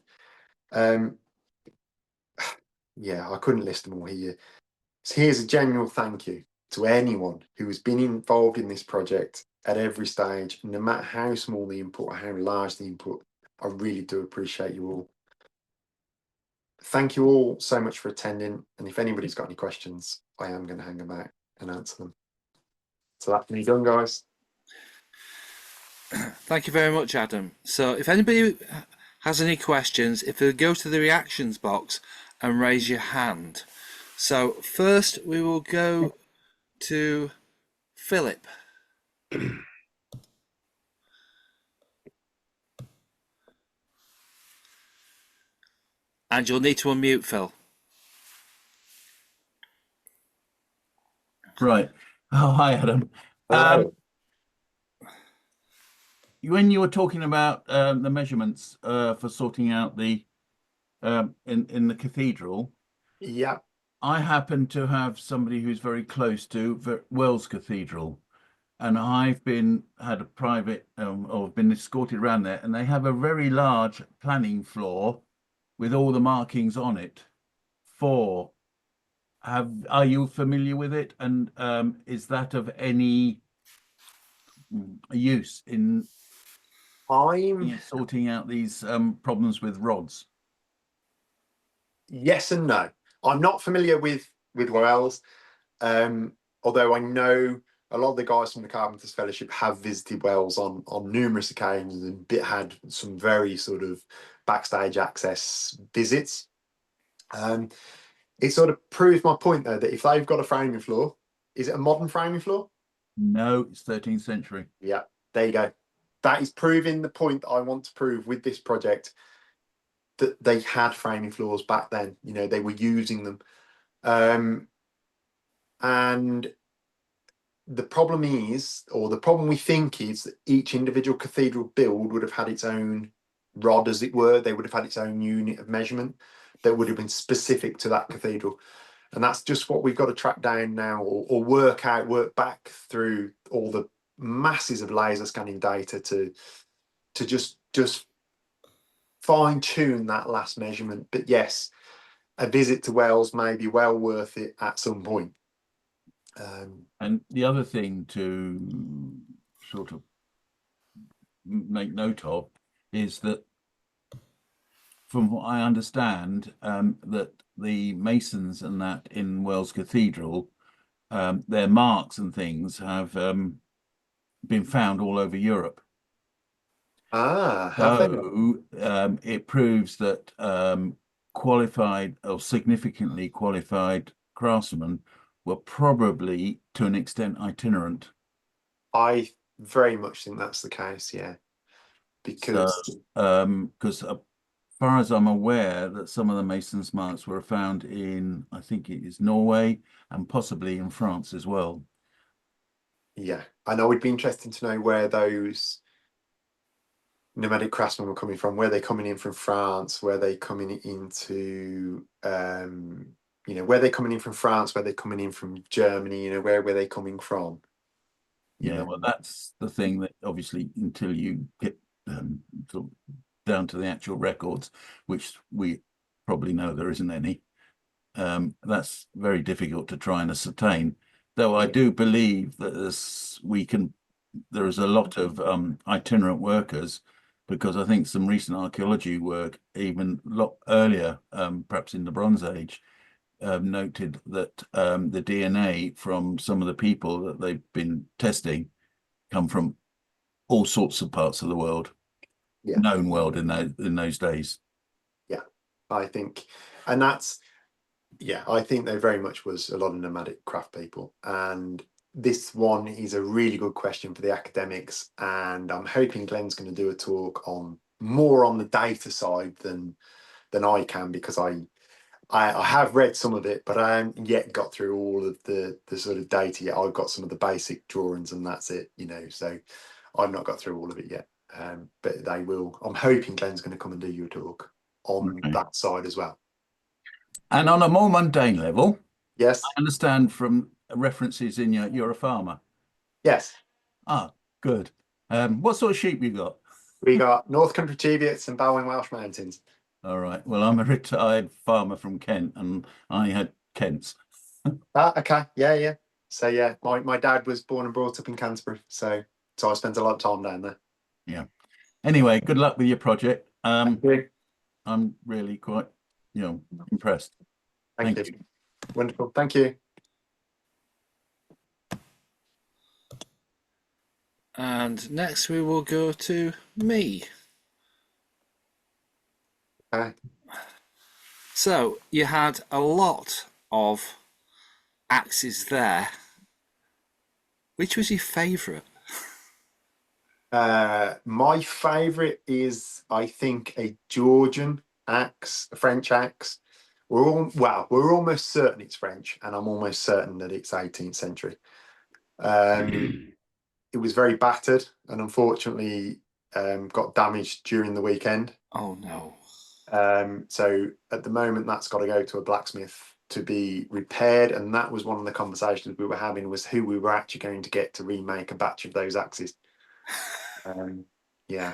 Yeah, I couldn't list them all here. So here's a general thank you to anyone who has been involved in this project at every stage, no matter how small the input or how large the input. I really do appreciate you all. Thank you all so much for attending, and if anybody's got any questions, I am going to hang them out and answer them. So that's me done, guys. Thank you very much, Adam. So if anybody has any questions, if you go to the reactions box and raise your hand. So first we will go to Philip. And you'll need to unmute, Phil. Right. Oh, hi, Adam. When you were talking about the measurements for sorting out the in the cathedral, Yeah. I happen to have somebody who's very close to Wells Cathedral, and I've had a private or been escorted around there, and they have a very large planning floor with all the markings on it. Are you familiar with it, and is that of any use in sorting out these problems with rods? Yes and no. I'm not familiar with Wales, although I know a lot of the guys from the Carpenters Fellowship have visited Wales on numerous occasions and had some very sort of backstage access visits. It sort of proves my point, though, that if they've got a framing floor, is it a modern framing floor? No, it's 13th century. Yeah, there you go. That is proving the point that I want to prove with this project, that they had framing floors back then. You know, they were using them. And the problem is, or the problem we think is, that each individual cathedral build would have had its own rod, as it were. They would have had its own unit of measurement that would have been specific to that cathedral. And that's just what we've got to track down now, or work back through all the masses of laser scanning data to to just fine tune that last measurement. But yes, a visit to Wales may be well worth it at some point. And the other thing to sort of make note of is that, from what I understand, that the masons and that in Wells Cathedral, their marks and things have been found all over Europe. Have they? So it proves that qualified or significantly qualified craftsmen were probably, to an extent, itinerant. I very much think that's the case, yeah. Because Because as far as I'm aware, that some of the masons' marks were found in, I think it is Norway and possibly in France as well. yeah, I know it'd be interesting to know where those nomadic craftsmen were coming from. Were they coming in from France? Were they coming into were they coming in from France? Were they coming in from Germany? Where were they coming from? Yeah, well, that's the thing that obviously until you get sort of down to the actual records, which we probably know there isn't any, that's very difficult to try and ascertain. Though I do believe that there is a lot of itinerant workers, because I think some recent archaeology work, even a lot earlier, perhaps in the Bronze Age, noted that the DNA from some of the people that they've been testing come from all sorts of parts of the world, known world in those days. Yeah, I think, and that's, yeah, I think there very much was a lot of nomadic craft people. And this one is a really good question for the academics. And I'm hoping Glenn's going to do a talk on more on the data side than I can, because I have read some of it, but I haven't yet got through all of the sort of data yet. I've got some of the basic drawings and that's it, so I've not got through all of it yet. But they will. I'm hoping Glenn's going to come and do your talk on that side as well. And on a more mundane level, Yes. I understand from references in you're a farmer. Yes. Ah, good. What sort of sheep you got? We got North Country Cheviots and Bowling Welsh Mountains. All right. Well, I'm a retired farmer from Kent, and I had Kents. Okay. Yeah. So yeah, my dad was born and brought up in Canterbury, so I spent a lot of time down there. Yeah. Anyway, good luck with your project. Thank you. I'm really quite, impressed. Thank you. Wonderful. Thank you. And next we will go to me. Okay. So you had a lot of axes there. Which was your favourite? My favourite is, I think, a Georgian axe, a French axe. We're almost certain it's French, and I'm almost certain that it's 18th century. It was very battered and unfortunately got damaged during the weekend. Oh no. So at the moment that's got to go to a blacksmith to be repaired, and that was one of the conversations we were having, was who we were actually going to get to remake a batch of those axes. Yeah,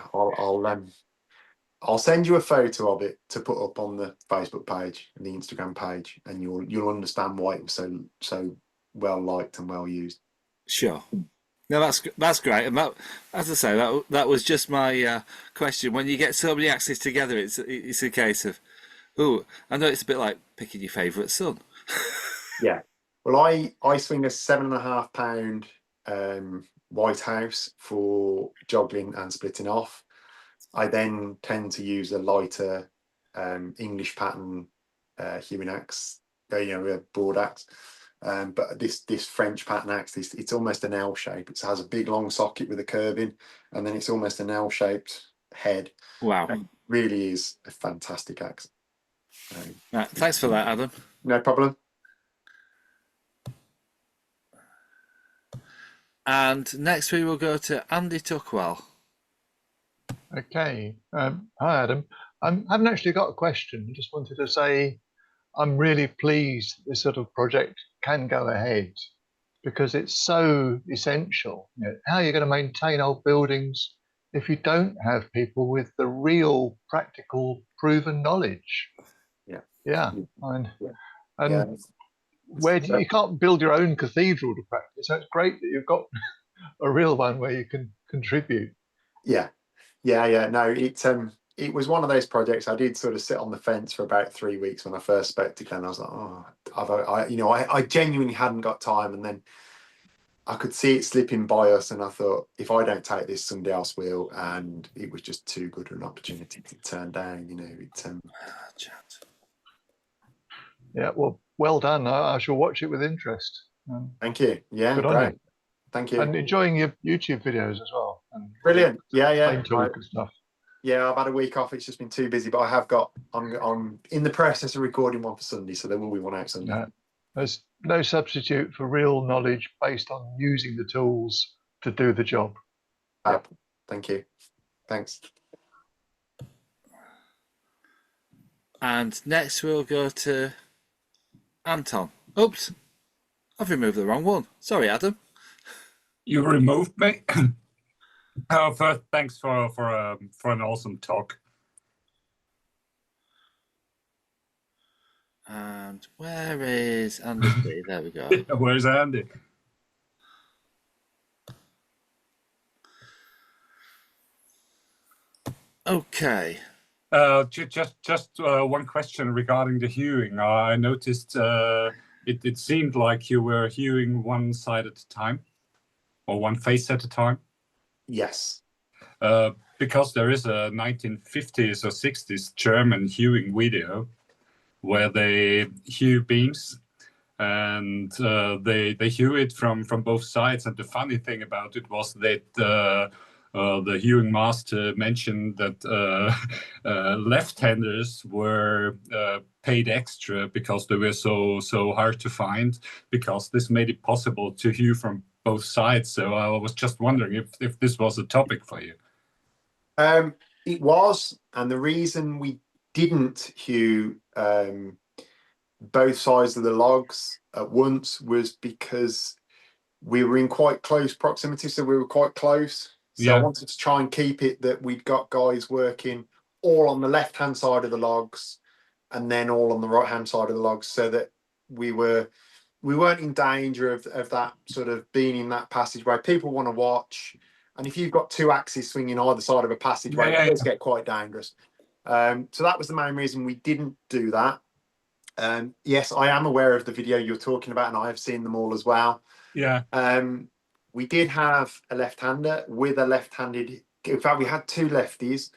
I'll send you a photo of it to put up on the Facebook page and the Instagram page, and you'll understand why it was so well liked and well used. Sure. No, that's great, and that, as I say, that was just my question. When you get so many axes together, it's a case of, oh, I know it's a bit like picking your favourite son. Yeah. Well, I swing a 7.5 pound White House for joggling and splitting off. I then tend to use a lighter English pattern hewing axe, a broad axe. But this French pattern axe, it's almost an L shape. It has a big long socket with a curve in, and then it's almost an L-shaped head. Wow. It really is a fantastic axe. Thanks for that, Adam. No problem. And next we will go to Andy Tuckwell. Okay. Hi, Adam. I haven't actually got a question. I just wanted to say I'm really pleased this sort of project can go ahead, because it's so essential. How are you going to maintain old buildings if you don't have people with the real practical proven knowledge. Yeah. Yeah. And, Yeah. and where you can't build your own cathedral to practice. So it's great that you've got a real one where you can contribute. Yeah. No, it was one of those projects. I did sort of sit on the fence for about 3 weeks when I first spoke to Ken. I was like, oh, I genuinely hadn't got time, and then I could see it slipping by us, and I thought, if I don't take this, somebody else will. And it was just too good an opportunity to turn down. Yeah, well done. I shall watch it with interest. Thank you. Yeah, good on great. you. Thank you. And enjoying your YouTube videos as well. And Brilliant. Yeah. plain talk and stuff. Yeah, I've had a week off. It's just been too busy, but I'm in the process of recording one for Sunday, so there will be one out Sunday. Yeah. There's no substitute for real knowledge based on using the tools to do the job. Yep. Thank you. Thanks. And next we'll go to Anton. Oops, I've removed the wrong one. Sorry, Adam. You removed me. First, thanks for an awesome talk. And where is Andy? There we go. Where's Andy? Okay. Just one question regarding the hewing. I noticed it seemed like you were hewing one side at a time, or one face at a time. Yes. Because there is a 1950s or 60s German hewing video where they hew beams, and they hew it from both sides. And the funny thing about it was that the hewing master mentioned that left-handers were paid extra because they were so hard to find, because this made it possible to hew from both sides. So I was just wondering if this was a topic for you. It was, and the reason we didn't hew both sides of the logs at once was because we were in quite close proximity, so we were quite close. So Yeah. I wanted to try and keep it that we'd got guys working all on the left-hand side of the logs and then all on the right-hand side of the logs, so that we weren't in danger of that sort of being in that passageway. People want to watch, and if you've got two axes swinging either side of a passageway, it does get quite dangerous. So that was the main reason we didn't do that. Yes, I am aware of the video you're talking about, and I have seen them all as well. Yeah. We did have a left-hander with a left-handed. In fact, we had two lefties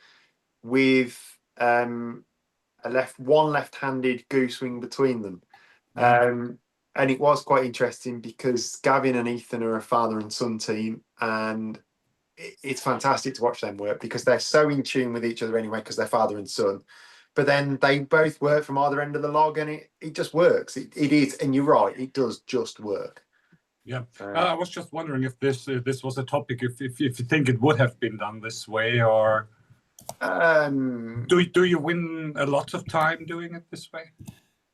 with one left-handed goose wing between them. And it was quite interesting because Gavin and Ethan are a father and son team, and it's fantastic to watch them work because they're so in tune with each other anyway, because they're father and son. But then they both work from either end of the log, and it just works. It is, and you're right, it does just work. Yeah, I was just wondering if this was a topic, if you think it would have been done this way, or do you win a lot of time doing it this way?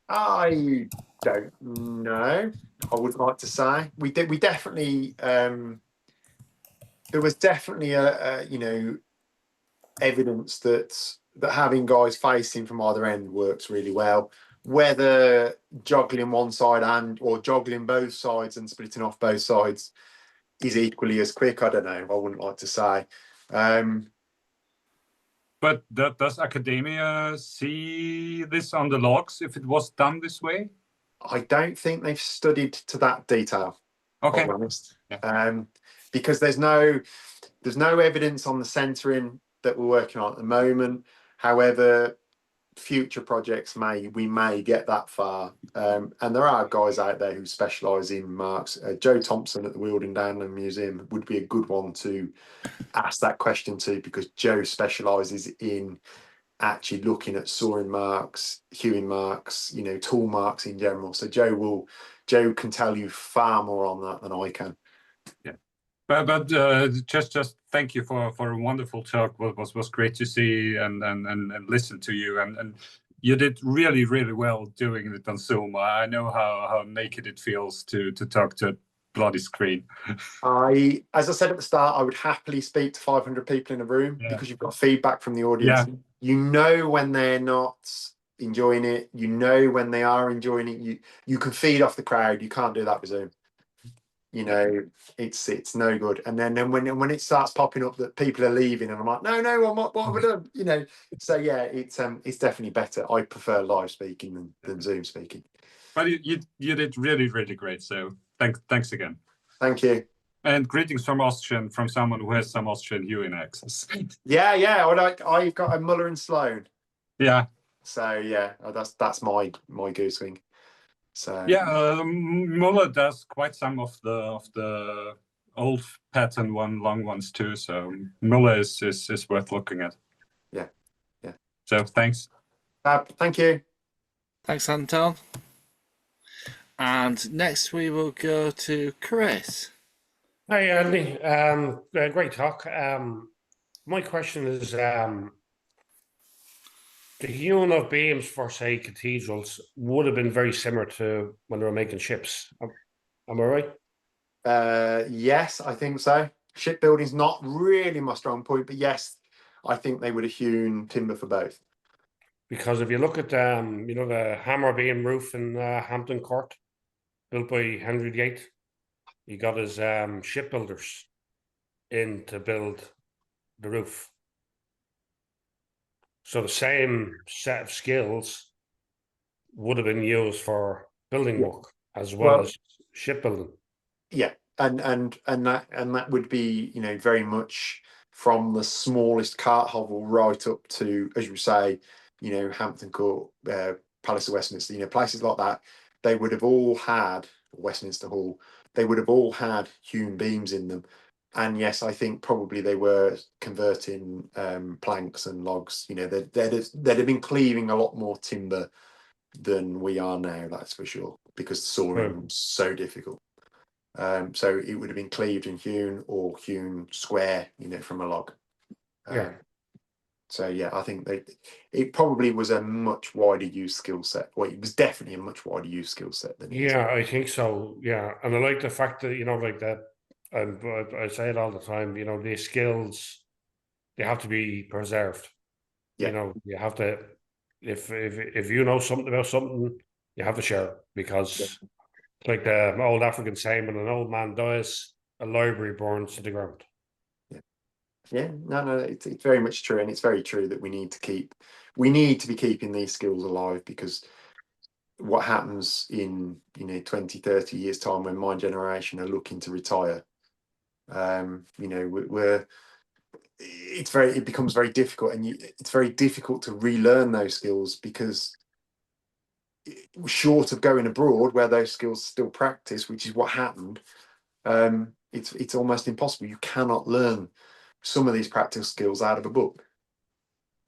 I don't know. I would like to say we definitely there was definitely a evidence that having guys facing from either end works really well. Whether juggling one side or juggling both sides and splitting off both sides is equally as quick, I don't know. I wouldn't like to say. But does academia see this on the logs if it was done this way? I don't think they've studied to that detail. Okay. To be honest. Yeah. Because there's no evidence on the centering that we're working on at the moment. However, future projects we may get that far, and there are guys out there who specialise in marks. Joe Thompson at the Wealding Downland Museum would be a good one to ask that question to, because Joe specialises in actually looking at sawing marks, hewing marks, tool marks in general. So Joe can tell you far more on that than I can. Yeah. But just thank you for a wonderful talk. Was great to see and listen to you, and you did really well doing it on Zoom. I know how naked it feels to talk to bloody screen. As I said at the start, I would happily speak to 500 people in a room Yeah. because you've got feedback from the audience. Yeah. You know when they're not enjoying it. You know when they are enjoying it. You can feed off the crowd. You can't do that with Zoom. You know, it's no good. And then when it starts popping up that people are leaving, and I'm like, no, what have I done? You know, so yeah, it's definitely better. I prefer live speaking than Zoom speaking. But you did really, really great. So thanks again. Thank you. And greetings from Austrian, from someone who has some Austrian viewing access. Yeah. I've got a Muller and Sloan. Yeah. So yeah, that's my goose wing. So yeah, Muller does quite some of the old pattern long ones too. So Muller is worth looking at. Yeah. So thanks. Thank you. Thanks, Anton. And next we will go to Chris. Hi, Andy. Great talk. My question is, the hewing of beams for, say, cathedrals would have been very similar to when they were making ships. Am I right? Yes, I think so. Shipbuilding's not really my strong point, but yes, I think they would have hewn timber for both. Because if you look at, the hammer beam roof in Hampton Court, built by Henry VIII, he got his shipbuilders in to build the roof. So the same set of skills would have been used for building work as well as shipbuilding. Yeah, and that would be, you know, very much from the smallest cart hovel right up to, as you say, you know, Hampton Court, Palace of Westminster, you know, places like that. They would have all had Westminster Hall. They would have all had hewn beams in them. And yes, I think probably they were converting planks and logs. You know, they'd have been cleaving a lot more timber than we are now. That's for sure, because sawing was so difficult. So it would have been cleaved and hewn, or hewn square, you know, from a log. So yeah, I think it probably was a much wider use skill set. Well, it was definitely a much wider use skill set than it is. I think so. Yeah, and I like the fact that, you know, like that. I say it all the time. You know, these skills, they have to be preserved. Yeah. You know, you have to. If you know something about something, you have to share it, because it's like the old African saying: when an old man dies, a library burns to the ground. Yeah, no, it's very much true, and it's very true that we need to be keeping these skills alive, because what happens in, you know, 20, 30 years time, when my generation are looking to retire, you know, it becomes very difficult, and it's very difficult to relearn those skills, because short of going abroad where those skills still practice, which is what happened, it's almost impossible. You cannot learn some of these practical skills out of a book.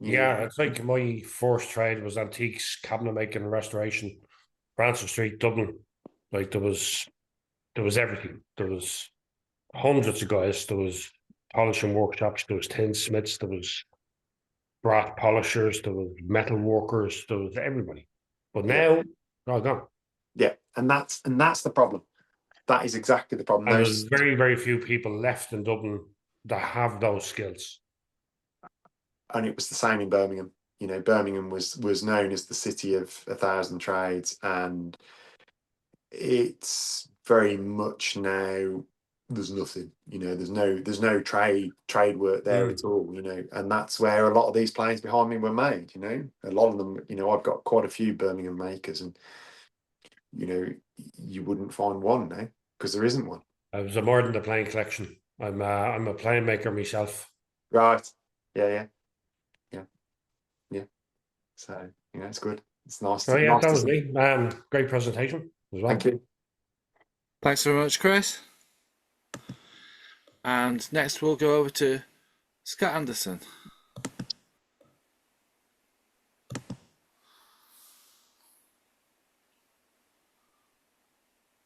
It's like my first trade was antiques, cabinet making and restoration, Francis Street, Dublin. Like there was everything. There was hundreds of guys. There was polishing workshops. There was tinsmiths. There was brass polishers. There was metal workers. There was everybody. But now, all gone. Yeah, and that's the problem. That is exactly the problem. And there's very, very few people left in Dublin that have those skills. And it was the same in Birmingham. You know, Birmingham was known as the city of 1,000 trades, and it's very much now there's nothing. You know, there's no trade work there at all. You know, and that's where a lot of these planes behind me were made. You know, a lot of them. You know, I've got quite a few Birmingham makers, and you know, you wouldn't find one now because there isn't one. I was more than the plane collection. I'm a plane maker myself. Right. Yeah. So, you know, it's good. It's nice. Oh, yeah, that was me. Great presentation as well. Thank you. Thanks very much, Chris. And next we'll go over to Scott Anderson.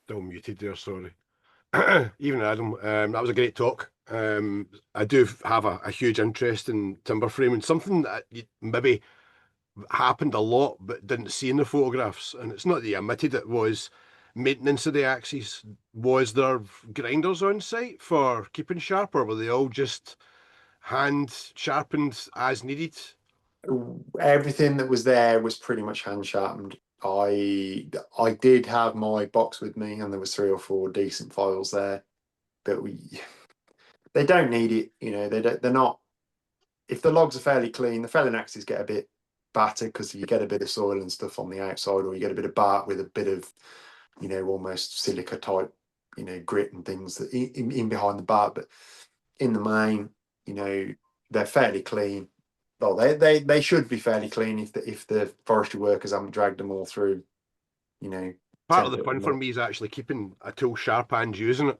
Still muted there, sorry. Even Adam, that was a great talk. I do have a huge interest in timber framing, something that maybe happened a lot but didn't see in the photographs. And it's not that you omitted it, was maintenance of the axes? Was there grinders on site for keeping sharp, or were they all just hand sharpened as needed? Everything that was there was pretty much hand sharpened. I did have my box with me, and there was 3 or 4 decent files there, but they don't need it. You know, they're not. If the logs are fairly clean, the felling axes get a bit battered because you get a bit of soil and stuff on the outside, or you get a bit of bark with a bit of, you know, almost silica type, you know, grit and things that in behind the bark. But in the main, you know, they're fairly clean. Well, they should be fairly clean if the forestry workers haven't dragged them all through, you know. Part of the fun for me is actually keeping a tool sharp and using it.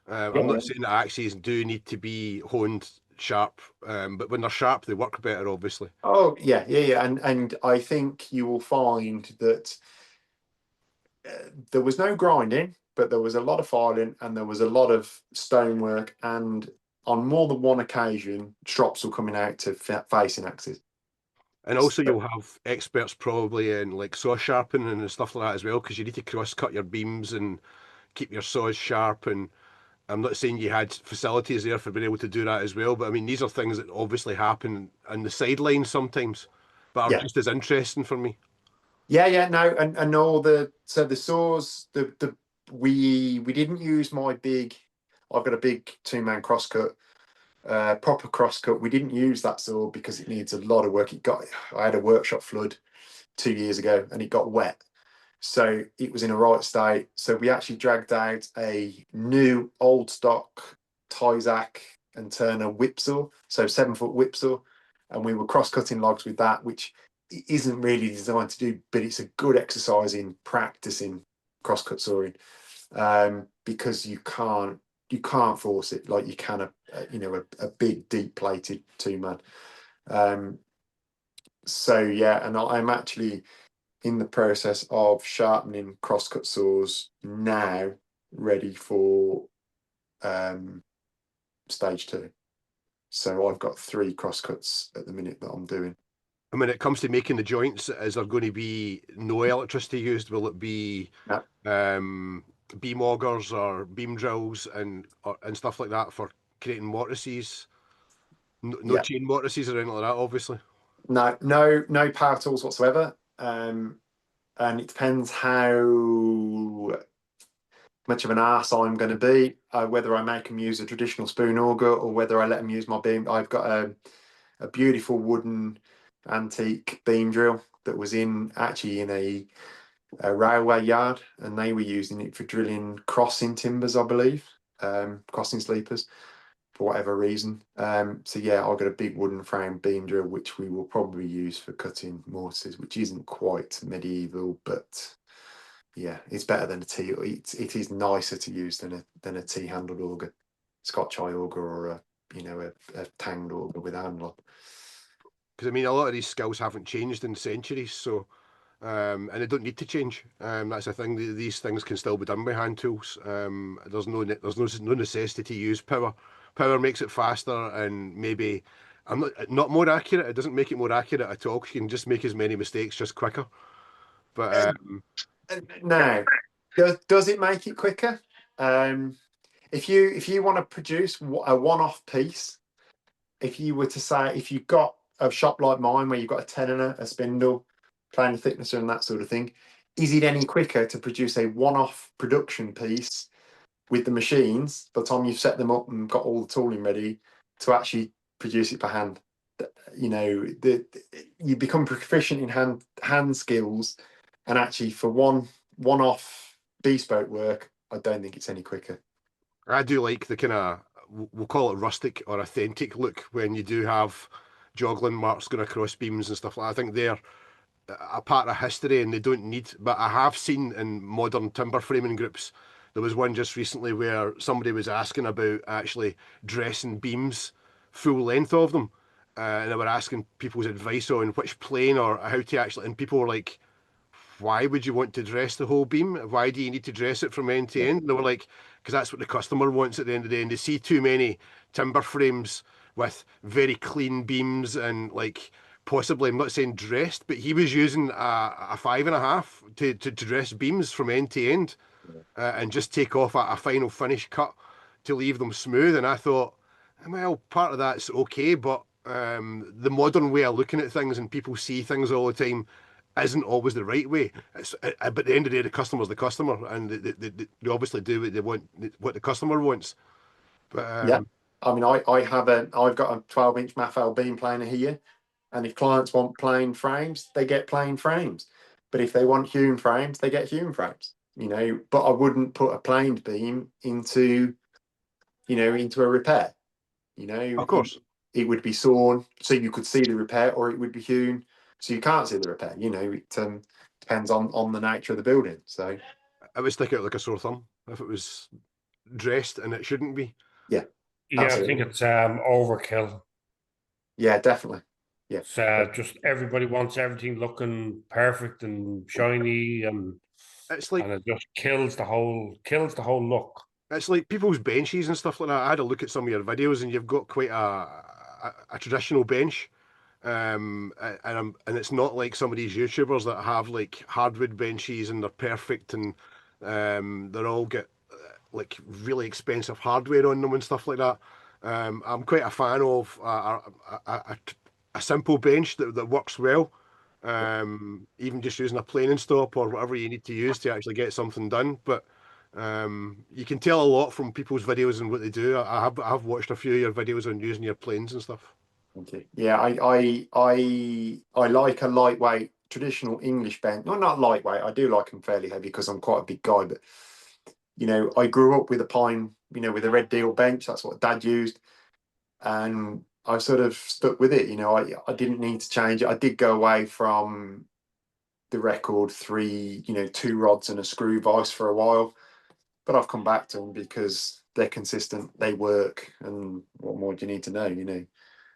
I'm not saying that axes do need to be honed sharp, but when they're sharp, they work better, obviously. Oh yeah, and I think you will find that there was no grinding, but there was a lot of filing and there was a lot of stonework, and on more than one occasion, strops were coming out to facing axes. And also, you'll have experts probably in like saw sharpening and stuff like that as well, because you need to cross cut your beams and keep your saws sharp. And I'm not saying you had facilities there for being able to do that as well, but I mean, these are things that obviously happen on the sidelines sometimes, but are just as interesting for me. No, and all the saws, we didn't use my big. I've got a big 2-man crosscut, proper crosscut. We didn't use that saw because it needs a lot of work. I had a workshop flood 2 years ago and it got wet, so it was in a right state. So we actually dragged out a new old stock Tyzac and Turner whip saw, so 7-foot whip saw, and we were cross cutting logs with that, which isn't really designed to do, but it's a good exercise in practicing crosscut sawing, because you can't force it like you can a big deep plated 2-man. So yeah, and I'm actually in the process of sharpening crosscut saws now, ready for stage 2. So I've got 3 crosscuts at the minute that I'm doing. And when it comes to making the joints, is there going to be no electricity used? Will it be beam augers or beam drills and stuff like that for creating mortices? No chain mortices or anything like that, obviously. No power tools whatsoever. And it depends how much of an arse I'm going to be, whether I make them use a traditional spoon auger or whether I let them use my beam. I've got a beautiful wooden antique beam drill that was actually in a railway yard, and they were using it for drilling crossing timbers, I believe, crossing sleepers, for whatever reason. So yeah, I've got a big wooden frame beam drill which we will probably use for cutting mortises, which isn't quite medieval, but yeah, it's better than a T. It is nicer to use than a T-handled auger, Scotch eye auger, or a tanged auger with a handle. Because I mean, a lot of these skills haven't changed in centuries, so and they don't need to change. That's the thing. These things can still be done by hand tools. There's no necessity to use power. Power makes it faster and maybe not more accurate. It doesn't make it more accurate at all. You can just make as many mistakes just quicker. But now, does it make it quicker? If you want to produce a one-off piece, if you were to say, if you've got a shop like mine where you've got a tenon, a spindle, planer thicknesser and that sort of thing, is it any quicker to produce a one-off production piece with the machines by the time you've set them up and got all the tooling ready to actually produce it by hand? You know, you become proficient in hand skills, and actually for one-off bespoke work, I don't think it's any quicker. I do like the kind of, we'll call it rustic or authentic look when you do have joggling marks going across beams and stuff like that. I think they're a part of history and they don't need, but I have seen in modern timber framing groups, there was one just recently where somebody was asking about actually dressing beams, full length of them, and they were asking people's advice on which plane or how to actually, and people were like, why would you want to dress the whole beam? Why do you need to dress it from end to end? And they were like, because that's what the customer wants at the end of the day. And they see too many timber frames with very clean beams and like possibly, I'm not saying dressed, but he was using a 5.5 to dress beams from end to end, and just take off a final finish cut to leave them smooth. And I thought, well, part of that's okay, but the modern way of looking at things, and people see things all the time, isn't always the right way. But at the end of the day, the customer's the customer, and they obviously do what they want, what the customer wants. But Yeah, I mean, I've got a 12-inch Maffel beam planer here, and if clients want plain frames, they get plain frames. But if they want hewn frames, they get hewn frames. You know, but I wouldn't put a planed beam into, you know, into a repair. You know, of course, it would be sawn so you could see the repair, or it would be hewn so you can't see the repair. You know, it depends on the nature of the building. So it would stick out like a sore thumb if it was dressed and it shouldn't be. yeah, Yeah, I think absolutely. it's overkill. Yeah, definitely. Yeah, It's just everybody wants everything looking perfect and shiny, It's like and it just kills the whole look. it's like people's benches and stuff like that. I had a look at some of your videos, and you've got quite a traditional bench, and it's not like some of these YouTubers that have like hardwood benches and they're perfect, and they're all get like really expensive hardware on them and stuff like that. I'm quite a fan of a simple bench that works well. Even just using a planing stop or whatever you need to use to actually get something done. But you can tell a lot from people's videos and what they do. I've watched a few of your videos on using your planes and stuff. thank you. Yeah, I like a lightweight traditional English bench. No, not lightweight. I do like them fairly heavy because I'm quite a big guy. But you know, I grew up with a pine, you know, with a red deal bench. That's what Dad used, and I sort of stuck with it. You know, I didn't need to change it. I did go away from the record two rods and a screw vise for a while, but I've come back to them because they're consistent, they work, and what more do you need to know? You know.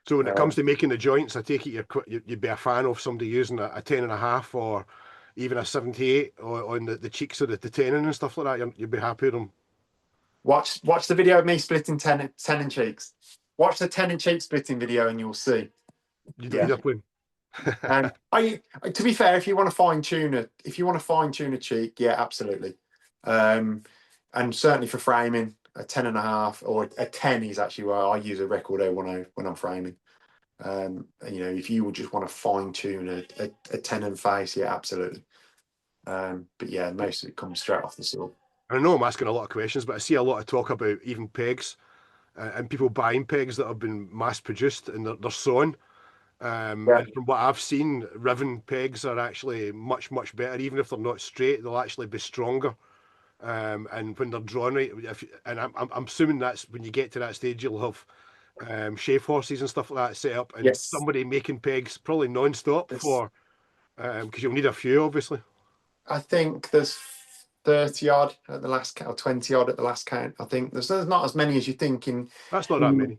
So when it Uh, comes to making the joints, I take it you'd be a fan of somebody using a 10.5 or even a 78 on the cheeks of the tenon and stuff like that. You'd be happy with them. watch the video of me splitting tenon cheeks. Watch the tenon cheek splitting video, and you'll see. You don't Yeah. need a plane. And to be fair, if you want to fine tune a cheek, yeah, absolutely. And certainly for framing, a 10.5 or a 10 is actually where I use a record 010 when I'm framing. You know, if you would just want to fine tune a tenon face, yeah, absolutely. But yeah, most of it comes straight off the saw. I know I'm asking a lot of questions, but I see a lot of talk about even pegs and people buying pegs that have been mass produced and they're sewn. Yeah. And from what I've seen, riven pegs are actually much, much better. Even if they're not straight, they'll actually be stronger. And when they're drawn right, and I'm assuming that's when you get to that stage, you'll have shave horses and stuff like that set up, and Yes. somebody making pegs probably non-stop for because you'll need a few, obviously. I think there's 30 odd at the last count, or 20 odd at the last count. I think there's not as many as you think in. That's not that many.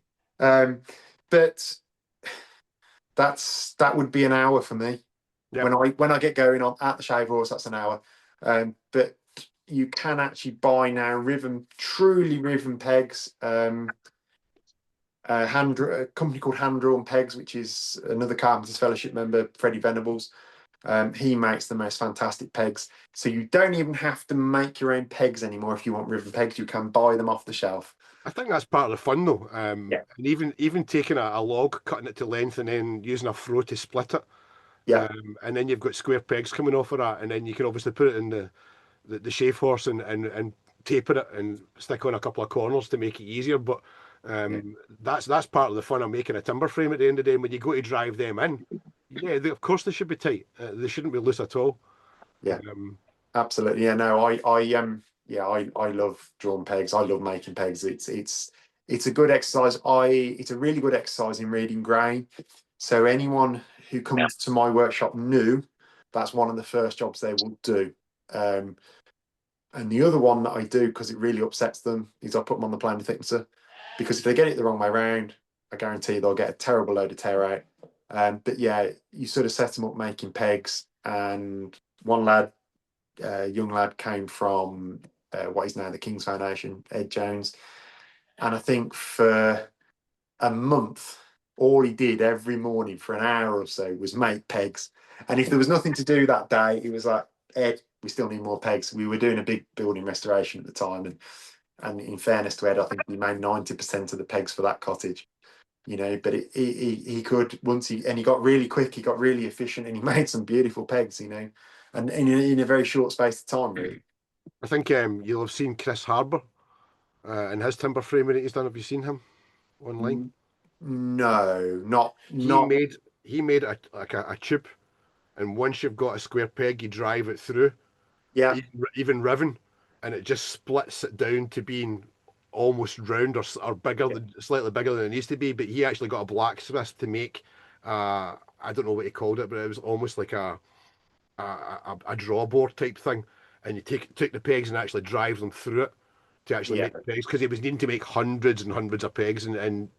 But that would be an hour for me. Yep. When I get going on at the shave horse, that's an hour. But you can actually buy now truly riven pegs. A company called Hand Drawn Pegs, which is another Carpenters Fellowship member, Freddie Venables. He makes the most fantastic pegs. So you don't even have to make your own pegs anymore if you want riven pegs. You can buy them off the shelf. I think that's part of the fun, though. Yeah. And even taking a log, cutting it to length, and then using a throw to split it. Yeah. And then you've got square pegs coming off of that, and then you can obviously put it in the shave horse and taper it and stick on a couple of corners to make it easier. But that's part of the fun of making a timber frame at the end of the day. When you go to drive them in, yeah, of course they should be tight. They shouldn't be loose at all. Yeah. Absolutely. Yeah. No, I love drawn pegs. I love making pegs. It's a good exercise. It's a really good exercise in reading grain. So anyone who comes to my workshop new, that's one of the first jobs they will do. And the other one that I do, because it really upsets them, is I put them on the planer thicknesser. Because if they get it the wrong way round, I guarantee they'll get a terrible load of tear out. But yeah, you sort of set them up making pegs. And one lad, young lad, came from what is now the King's Foundation, Ed Jones. And I think for a month, all he did every morning for an hour or so was make pegs. And if there was nothing to do that day, he was like, Ed, we still need more pegs. We were doing a big building restoration at the time, and in fairness to Ed, I think he made 90% of the pegs for that cottage. You know, but he could, once he got really quick, he got really efficient, and he made some beautiful pegs, you know, and in a very short space of time, really. I think you'll have seen Chris Harbour and his timber framing that he's done. Have you seen him online? No, not. He made a tube, and once you've got a square peg, you drive it through. Yeah. Even riven, and it just splits it down to being almost round or bigger, slightly bigger than it needs to be. But he actually got a blacksmith to make, I don't know what he called it, but it was almost like a drawboard type thing. And you took the pegs and actually drive them through it to actually make the pegs, because he was needing to make hundreds and hundreds of pegs, and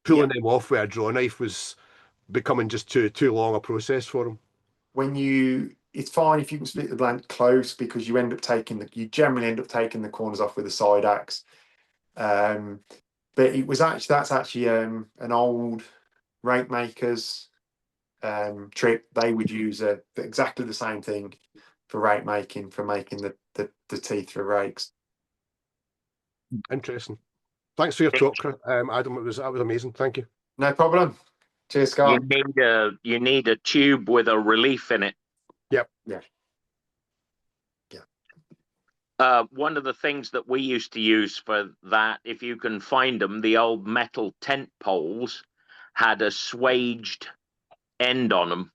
pulling them off with a draw knife was becoming just too long a process for him. It's fine if you can split the blank close, because you generally end up taking the corners off with a side axe. But that's actually an old rake maker's trick. They would use exactly the same thing for rake making, for making the teeth for rakes. Interesting. Thanks for your talk, Adam. That was amazing. Thank you. No problem. Cheers, Scott. You need a tube with a relief in it. Yep. Yeah. One of the things that we used to use for that, if you can find them, the old metal tent poles had a swaged end on them.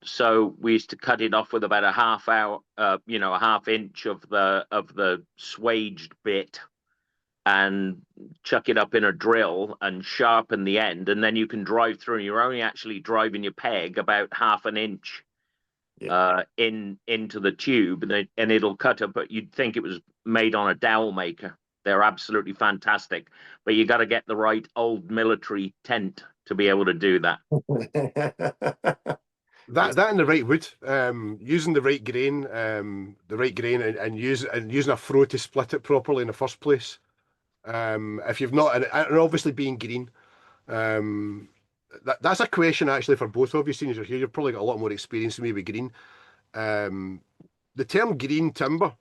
So we used to cut it off with about a half inch of the swaged bit, and chuck it up in a drill and sharpen the end, and then you can drive through. You're only actually driving your peg about half an inch into the tube, and it'll cut up. But you'd think it was made on a dowel maker. They're absolutely fantastic, but you got to get the right old military tent to be able to do that. That and the right wood, using the right grain, and using a throw to split it properly in the first place. If you've not, and obviously being green, that's a question actually for both of you. Seeing as you're here, you've probably got a lot more experience than me with green. The term green timber,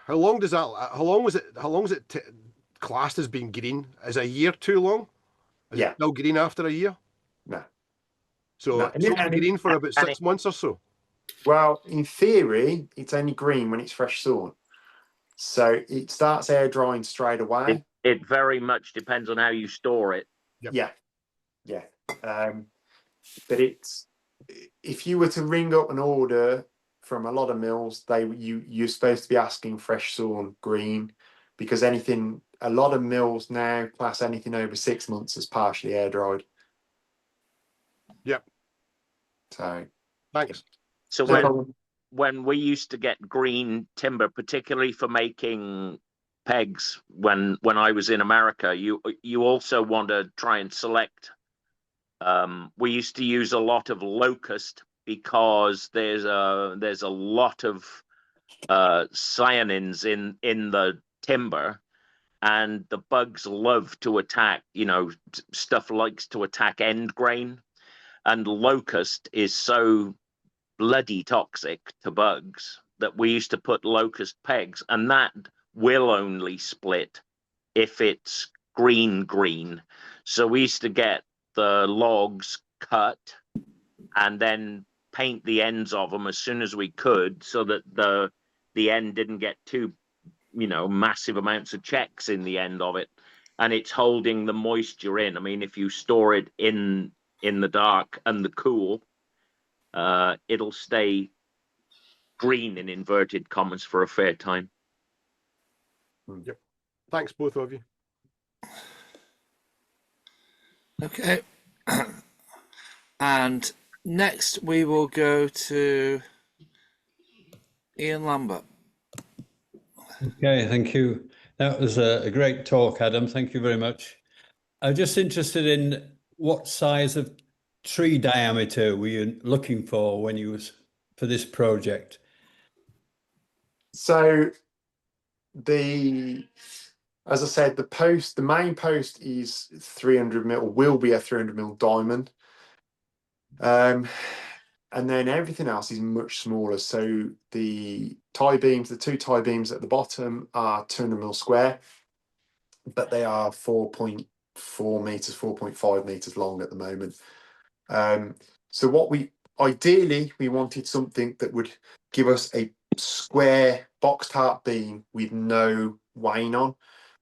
how long was it classed as being green? Is a year too long? Is it still green after a year? No. So it's only green for about 6 months or so. Well, in theory, it's only green when it's fresh sawn. So it starts air drying straight away. It very much depends on how you store it. Yep. Yeah. But if you were to ring up an order from a lot of mills, you're supposed to be asking fresh sawn green, because a lot of mills now class anything over 6 months as partially air dried. Yep. So thanks. So when we used to get green timber, particularly for making pegs, when I was in America, you also want to try and select. We used to use a lot of locust, because there's a lot of cyanins in the timber, and the bugs love to attack. Stuff likes to attack end grain, and locust is so bloody toxic to bugs that we used to put locust pegs, and that will only split if it's green. So we used to get the logs cut and then paint the ends of them as soon as we could, so that the end didn't get too massive amounts of checks in the end of it, and it's holding the moisture in. I mean, if you store it in the dark and the cool, it'll stay green in inverted commas for a fair time. Yep. Thanks, both of you. Okay. And next we will go to Ian Lambert. Okay, thank you. That was a great talk, Adam. Thank you very much. I'm just interested in what size of tree diameter were you looking for for this project? So the as I said, the main post is 300 mil, will be a 300 mil diamond. And then everything else is much smaller. So the tie beams, the two tie beams at the bottom are 200 mil square, but they are 4.4 meters, 4.5 meters long at the moment. So what we ideally we wanted something that would give us a square boxed heart beam with no wane on.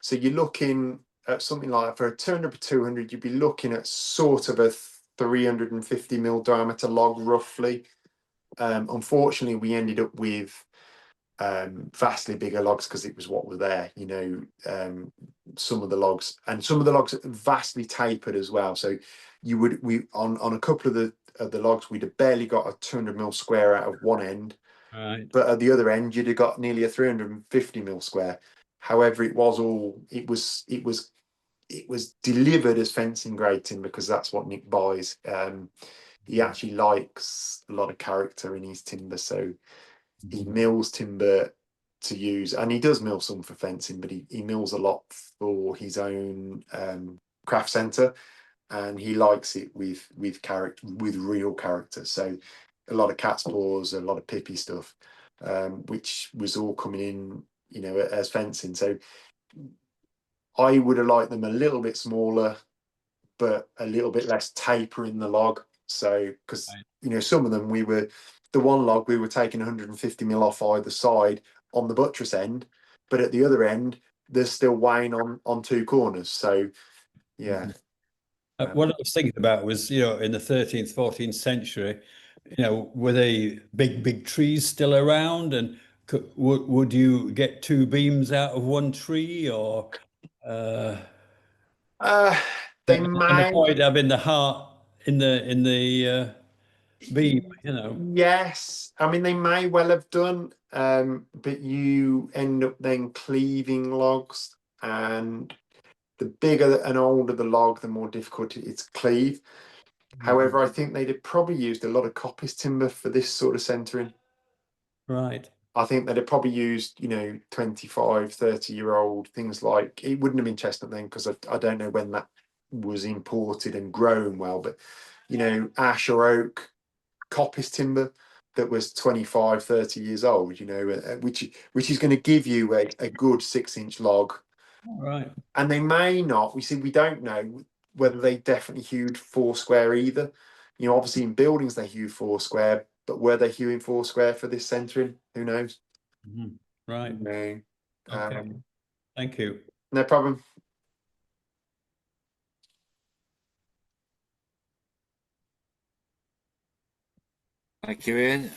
So you're looking at something like, for a 200 by 200, you'd be looking at sort of a 350 mil diameter log roughly. Unfortunately, we ended up with vastly bigger logs because it was what was there. You know, some of the logs vastly tapered as well. So you would on a couple of the logs we'd have barely got a 200 mil square out of one end, Right. but at the other end you'd have got nearly a 350 mil square. However, it was delivered as fencing grating because that's what Nick buys. He actually likes a lot of character in his timber, so he mills timber to use, and he does mill some for fencing, but he mills a lot for his own craft center, and he likes it with character, with real character. So a lot of cat's paws, a lot of pippy stuff, which was all coming in, you know, as fencing. So I would have liked them a little bit smaller, but a little bit less taper in the log. So, because you know, some of them the one log we were taking 150 mil off either side on the buttress end, but at the other end there's still wane on two corners. So, yeah. What I was thinking about was, you know, in the 13th, 14th century, you know, were they big trees still around, and would you get two beams out of one tree, or They and may avoid having the heart in the beam, you know? Yes, I mean they may well have done, but you end up then cleaving logs, and the bigger and older the log, the more difficult it is to cleave. However, I think they'd have probably used a lot of coppice timber for this sort of centering. Right. I think they'd have probably used, you know, 25, 30-year-old things. Like, it wouldn't have been chestnut then, because I don't know when that was imported and grown well, but, you know, ash or oak coppice timber that was 25, 30 years old, you know, which is going to give you a good 6-inch log. Right. And they may not, we don't know whether they definitely hewed 4 square either. You know, obviously in buildings they hew 4 square, but were they hewing 4 square for this centering? Who knows? Right. No. Okay. Thank you. No problem. Thank you, Ian.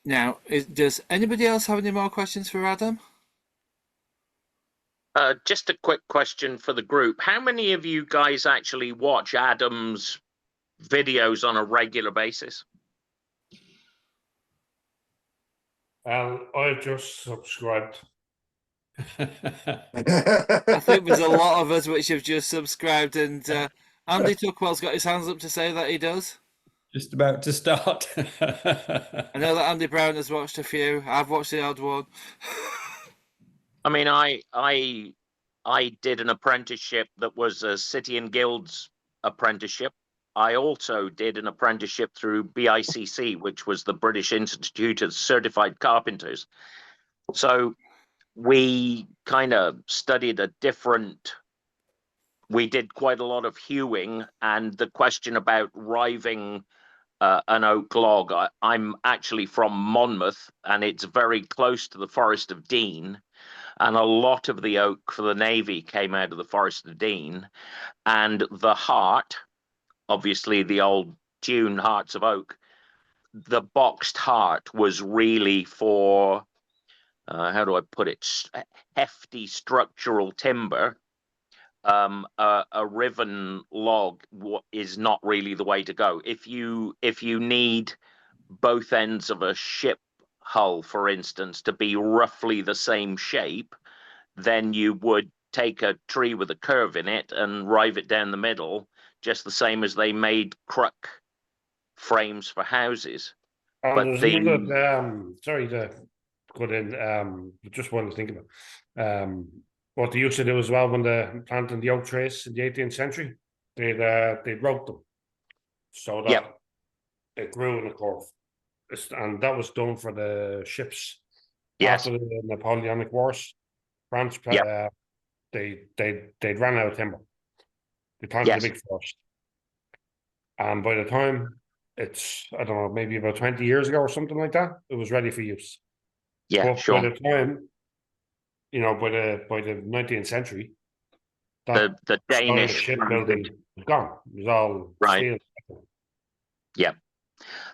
Now, does anybody else have any more questions for Adam? Just a quick question for the group. How many of you guys actually watch Adam's videos on a regular basis? I've just subscribed. I think there's a lot of us which have just subscribed, and Andy Tuckwell's got his hands up to say that he does. Just about to start. I know that Andy Brown has watched a few. I've watched the odd one. I mean, I did an apprenticeship that was a City and Guilds apprenticeship. I also did an apprenticeship through BICC, which was the British Institute of Certified Carpenters. So we kind of studied we did quite a lot of hewing, and the question about riving an oak log. I'm actually from Monmouth, and it's very close to the Forest of Dean. And a lot of the oak for the Navy came out of the Forest of Dean. And the heart, obviously the old tune, Hearts of Oak, the boxed heart was really for, how do I put it, hefty structural timber. A riven log is not really the way to go. If you need both ends of a ship hull, for instance, to be roughly the same shape, then you would take a tree with a curve in it and rive it down the middle, just the same as they made cruck frames for houses. And But there's another, sorry to cut in, just wanted to think about what they used to do as well when they're planting the oak trees in the 18th century, they'd rope them so that Yep. it grew in a curve. And that was done for the ships Yes. after the Napoleonic Wars. France, Yep. they'd ran out of timber. They planted Yes. a big forest. And by the time it's, I don't know, maybe about 20 years ago or something like that, it was ready for use. Yeah, But sure. by the time, by the 19th century, that The style of Danish shipbuilding was gone. It was all right. steel. Yeah.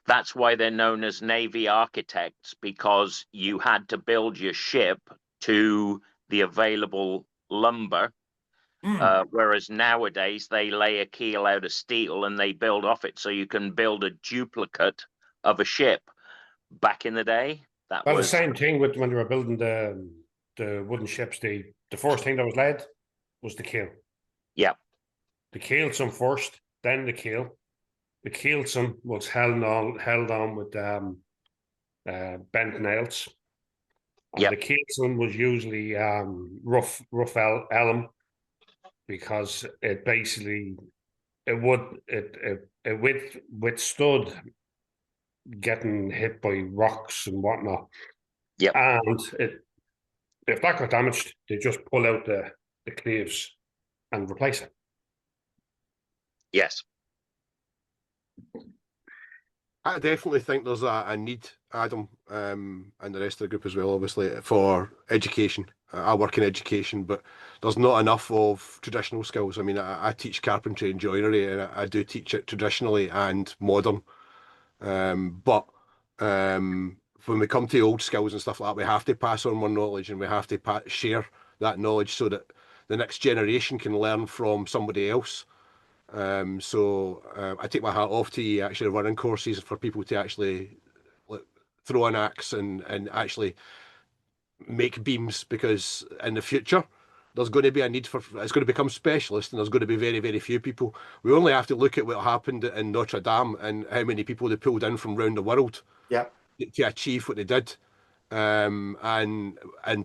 That's why they're known as navy architects, because you had to build your ship to the available lumber. Whereas nowadays they lay a keel out of steel and they build off it, so you can build a duplicate of a ship. Back in the day, that Well, the was same thing with when they were building the wooden ships. The first thing that was laid was the keel. yeah, The keelson first, then the keel. The keelson was held on with bent nails, and yeah, the keelson was usually rough elm, because it basically it withstood getting hit by rocks and whatnot. yeah, And if that got damaged, they just pull out the cleaves and replace it. yes, I definitely think there's a need, Adam, and the rest of the group as well, obviously, for education. I work in education, but there's not enough of traditional skills. I mean, I teach carpentry and joinery, and I do teach it traditionally and modern. But when we come to old skills and stuff like that, we have to pass on more knowledge, and we have to share that knowledge so that the next generation can learn from somebody else. I take my hat off to you actually running courses for people to actually like, throw an axe and actually make beams, because in the future there's going to be a need for, it's going to become specialist, and there's going to be very, very few people. We only have to look at what happened in Notre Dame and how many people they pulled in from around the world Yeah. to achieve what they did. And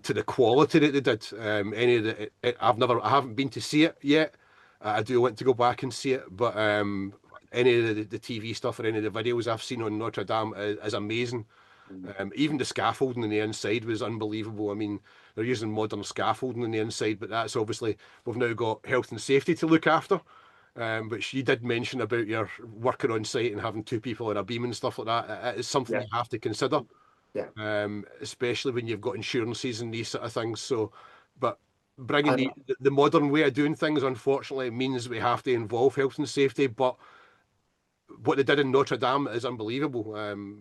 to the quality that they did. Any of the, I haven't been to see it yet. I do want to go back and see it, but any of the TV stuff or any of the videos I've seen on Notre Dame is amazing. Even the scaffolding on the inside was unbelievable. I mean, they're using modern scaffolding on the inside, but that's obviously, we've now got health and safety to look after. Which you did mention about your working on site and having two people on a beam and stuff like that. It is something you have to consider. Yeah. Especially when you've got insurances and these sort of things. So, but bringing the modern way of doing things, unfortunately, means we have to involve health and safety. But what they did in Notre Dame is unbelievable,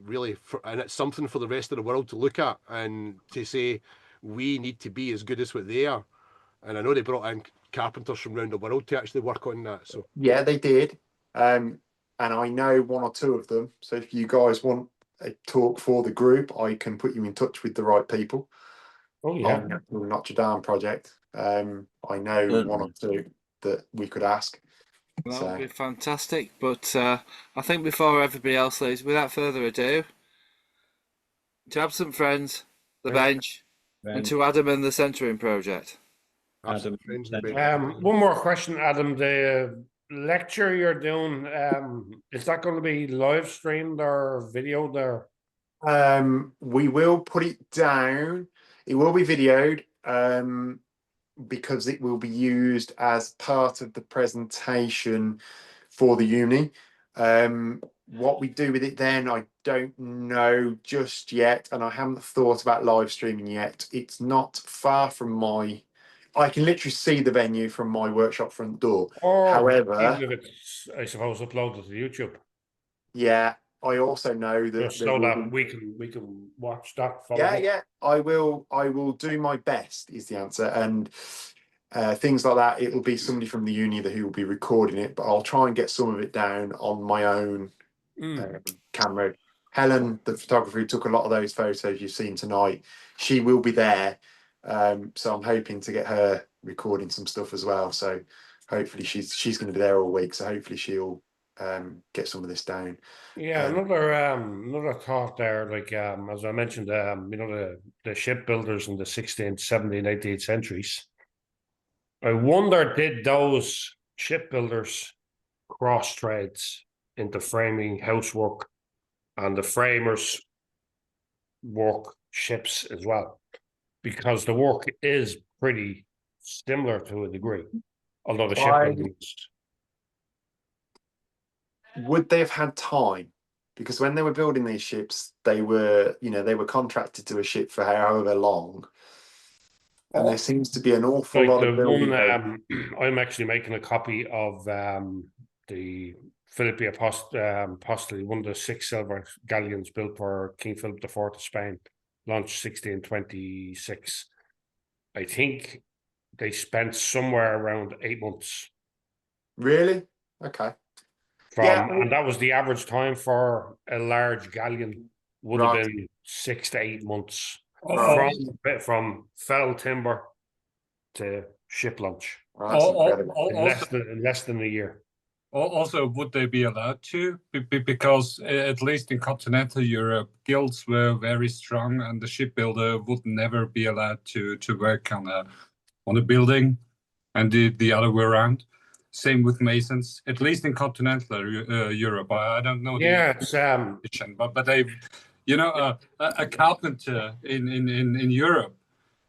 really, and it's something for the rest of the world to look at and to say we need to be as good as what they are. And I know they brought in carpenters from around the world to actually work on that. So Yeah, they did. And I know one or two of them. So if you guys want a talk for the group, I can put you in touch with the right people. Oh yeah. On the Notre Dame project. I know one or two that we could ask. That would be fantastic. But I think before everybody else leaves, without further ado, to absent friends, the bench, and to Adam and the centering project. Adam, one more question, Adam. The lecture you're doing, is that going to be live streamed or videoed there? We will put it down. It will be videoed because it will be used as part of the presentation for the uni. What we do with it then, I don't know just yet, and I haven't thought about live streaming yet. It's not far from I can literally see the venue from my workshop front door. Or However, even if it's, I suppose, uploaded to YouTube. Yeah, I also know that Just so that we can watch that. Yeah, I will do my best is the answer, and things like that. It'll be somebody from the uni who will be recording it, but I'll try and get some of it down on my own camera. Helen, the photographer who took a lot of those photos you've seen tonight, she will be there. So I'm hoping to get her recording some stuff as well. So hopefully she's going to be there all week. So hopefully she'll get some of this down. Yeah, another thought there, like as I mentioned, the shipbuilders in the 16th, 17th, 18th centuries, I wonder, did those shipbuilders cross trades into framing housework, and the framers work ships as well? Because the work is pretty similar to a degree, although the shipbuilding is. Would they have had time? Because when they were building these ships, they were, they were contracted to a ship for however long. And there seems to be an awful Like lot the of building. one, I'm actually making a copy of the Philippi Apostoli, one of the 6 silver galleons built for King Philip IV of Spain, launched 1626. I think they spent somewhere around 8 months. Really? Okay. And that was the average time for a large galleon, would have Right. been 6 to 8 months from fell timber to ship launch. Oh, that's incredible. In less than a year. Also, would they be allowed to? Because at least in continental Europe, guilds were very strong, and the shipbuilder would never be allowed to work on a building, and the other way around. Same with masons, at least in continental Europe. I don't know. Yeah, it's but they, a carpenter in Europe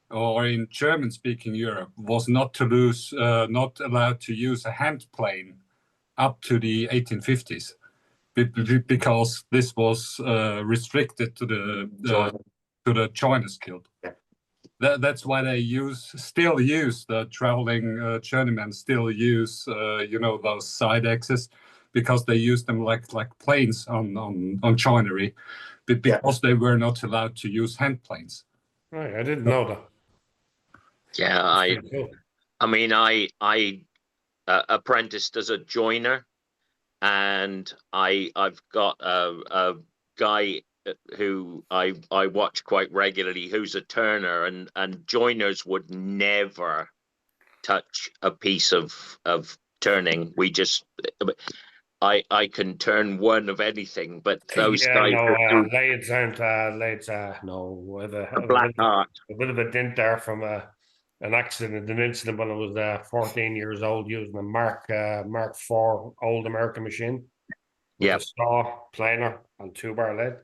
or in German-speaking Europe was not allowed to use a hand plane up to the 1850s, because this was restricted to the joiners guild. Yeah. That's why they still use the traveling journeymen still use those side axes, because they use them like planes on joinery, because they were not allowed to use hand planes. Right, I didn't know that. Yeah, I mean, I apprenticed as a joiner, and I've got a guy who I watch quite regularly, who's a turner, and joiners would never touch a piece of turning. We just I can turn one of anything, but those guys lathes aren't lathes. No, a black art. A bit of a dent there from an incident when I was 14 years old, using a Mark IV old American machine with a saw, planer, and 2-bar lead.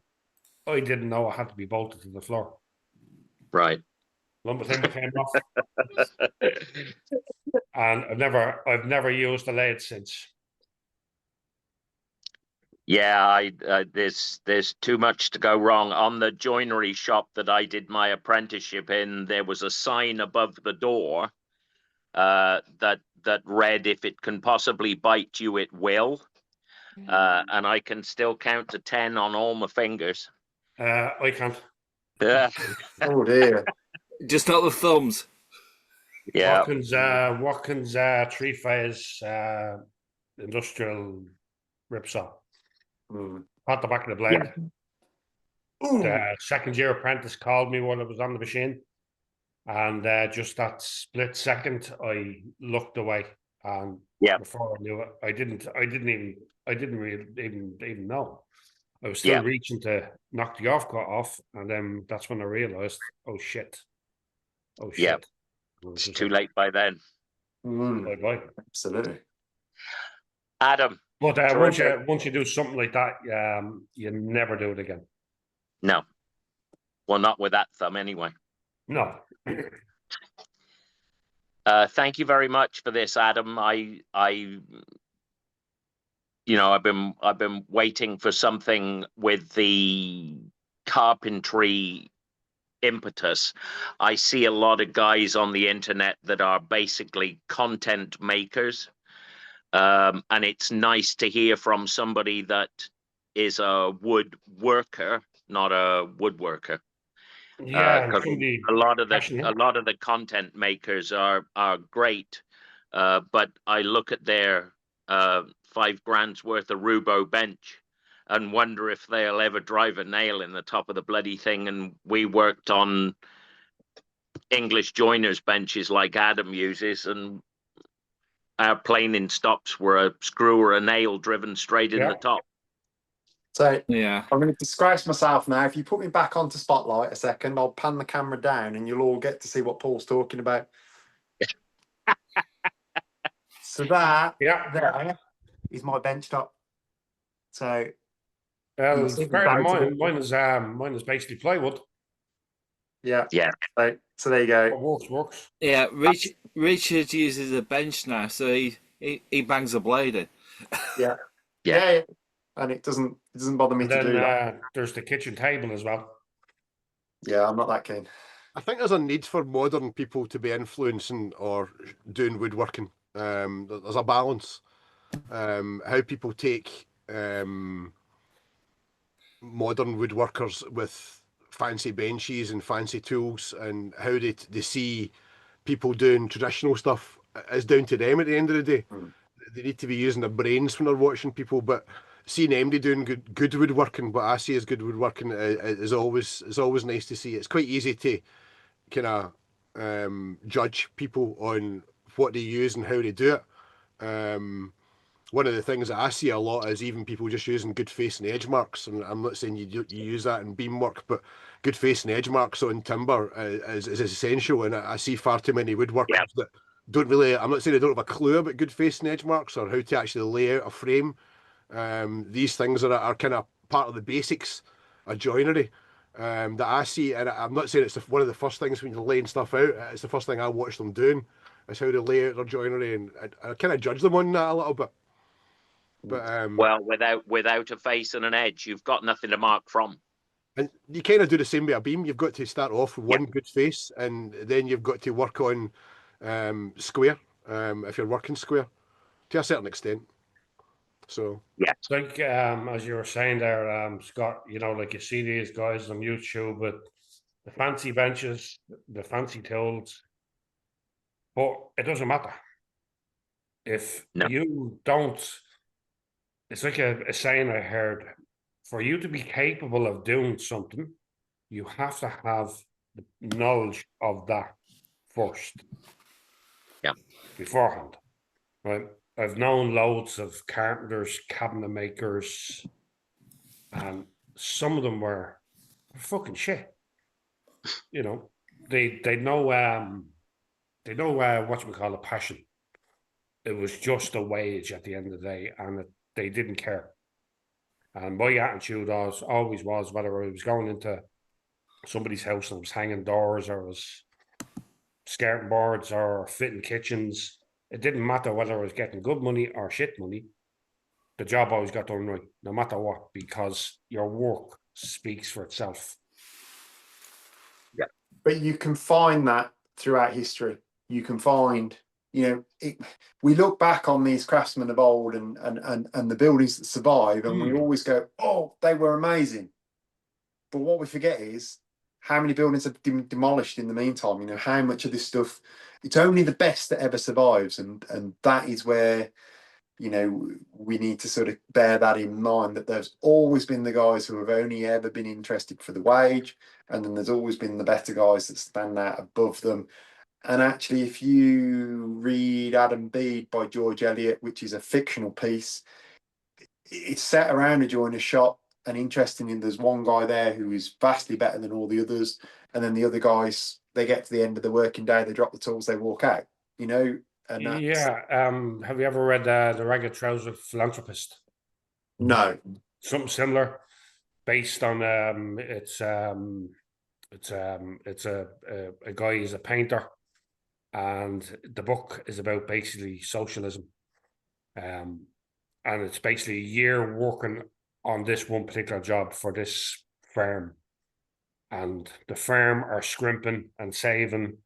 I didn't know it had to be bolted to the floor. Right. Lumber timber came off, and I've never used a lathe since. Yeah, there's too much to go wrong. On the joinery shop that I did my apprenticeship in, there was a sign above the door that read, "If it can possibly bite you, it will." And I can still count to 10 on all my fingers. I can't. Yeah. Oh dear. Just not the thumbs. Yeah. Watkins 3-phase industrial ripsaw. At the back of the blade. The second year apprentice called me while I was on the machine, and just that split second, I looked away, and before I knew it, I didn't really even know. I was still reaching to knock the off cut off, and then that's when I realized, oh shit. Yeah, it's too late by then. Bye. Absolutely. Adam. But once you do something like that, you never do it again. No. Well, not with that thumb anyway. No. Thank you very much for this, Adam. I've been waiting for something with the carpentry impetus. I see a lot of guys on the internet that are basically content makers. And it's nice to hear from somebody that is a woodworker, not a woodworker. Yeah, a lot of the content makers are great, but I look at their $5,000 worth of Rubo bench and wonder if they'll ever drive a nail in the top of the bloody thing. And we worked on English joiners benches like Adam uses, and our planing stops were a screw or a nail driven straight in the top. So I'm going to disgrace myself now. If you put me back onto Spotlight a second, I'll pan the camera down and you'll all get to see what Paul's talking about. So that Yeah. there is my bench top. So Well, you'll it's see the better than photo. mine is basically plywood. Yeah. Yeah. So there you What go. works. Yeah, Richard uses a bench now, so he bangs a blade in. Yeah. Yeah. Yeah. And it doesn't bother me And to then do that. there's the kitchen table as well. Yeah, I'm not that keen. I think there's a need for modern people to be influencing or doing woodworking. There's a balance. How people take modern woodworkers with fancy benches and fancy tools, and how they see people doing traditional stuff is down to them at the end of the day. They need to be using their brains when they're watching people, but seeing MD doing good woodworking, what I see as good woodworking, is always nice to see. It's quite easy to kind of judge people on what they use and how they do it. One of the things that I see a lot is even people just using good face and edge marks, and I'm not saying you use that in beam work, but good face and edge marks on timber is essential, and I see far too many woodworkers that don't really, I'm not saying they don't have a clue about good face and edge marks or how to actually lay out a frame. These things are kind of part of the basics of joinery that I see, and I'm not saying it's one of the first things when you're laying stuff out. It's the first thing I watch them doing, is how they lay out their joinery, and I kind of judge them on that a little bit. But well, without a face and an edge, you've got nothing to mark from. And you kind of do the same with a beam. You've got to start off with one good face, and then you've got to work on square, if you're working square, to a certain extent. So yeah, it's like as you were saying there, Scott. You know, like you see these guys on YouTube with the fancy benches, the fancy tools, but it doesn't matter if you don't. It's like a saying I heard: for you to be capable of doing something, you have to have the knowledge of that first. Yeah. Beforehand, right? I've known loads of carpenters, cabinet makers, and some of them were fucking shit. You know, they know what we call a passion. It was just a wage at the end of the day, and they didn't care. And my attitude always was, whether I was going into somebody's house and I was hanging doors or I was skirting boards or fitting kitchens, it didn't matter whether I was getting good money or shit money. The job always got done right, no matter what, because your work speaks for itself. Yeah, but you can find that throughout history. You can find, we look back on these craftsmen of old and the buildings that survive, and we always go, oh, they were amazing. But what we forget is how many buildings have been demolished in the meantime. How much of this stuff, it's only the best that ever survives, and that is where we need to sort of bear that in mind, that there's always been the guys who have only ever been interested for the wage, and then there's always been the better guys that stand out above them. And actually, if you read Adam Bede by George Eliot, which is a fictional piece, it's set around a joiner's shop, and interestingly, there's one guy there who is vastly better than all the others, and then the other guys, they get to the end of the working day, they drop the tools, they walk out, and that's... have you ever read The Ragged Trouser Philanthropist? No. Something similar, based on it's a guy, he's a painter, and the book is about basically socialism, and it's basically a year working on this one particular job for this firm, and the firm are scrimping and saving,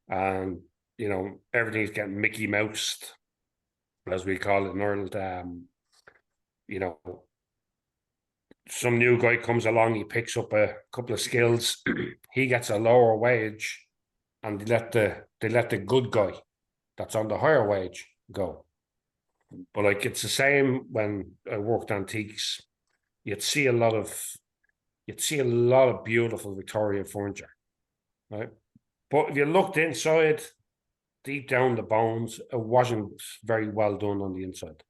and everything's getting Mickey Moused, as we call it in Ireland. Some new guy comes along, he picks up a couple of skills, he gets a lower wage, and they let the good guy that's on the higher wage go. But like, it's the same when I worked antiques. You'd see a lot of beautiful Victorian furniture, right? But if you looked inside, deep down the bones, it wasn't very well done on the inside.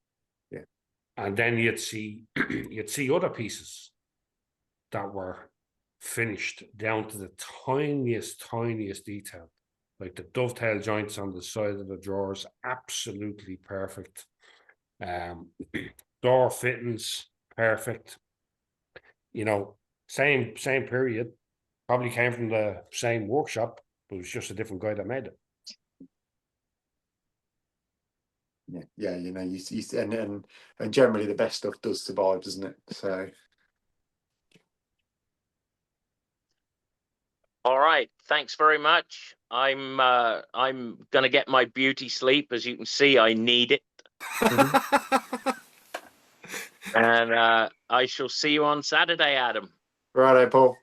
Yeah. And then you'd see other pieces that were finished down to the tiniest detail. Like the dovetail joints on the side of the drawers, absolutely perfect. Door fittings, perfect. You know, same period. Probably came from the same workshop, but it was just a different guy that made it. Yeah, you know, and generally the best stuff does survive, doesn't it? So. All right, thanks very much. I'm gonna get my beauty sleep. As you can see, I need it. And I shall see you on Saturday, Adam. Righto, Paul.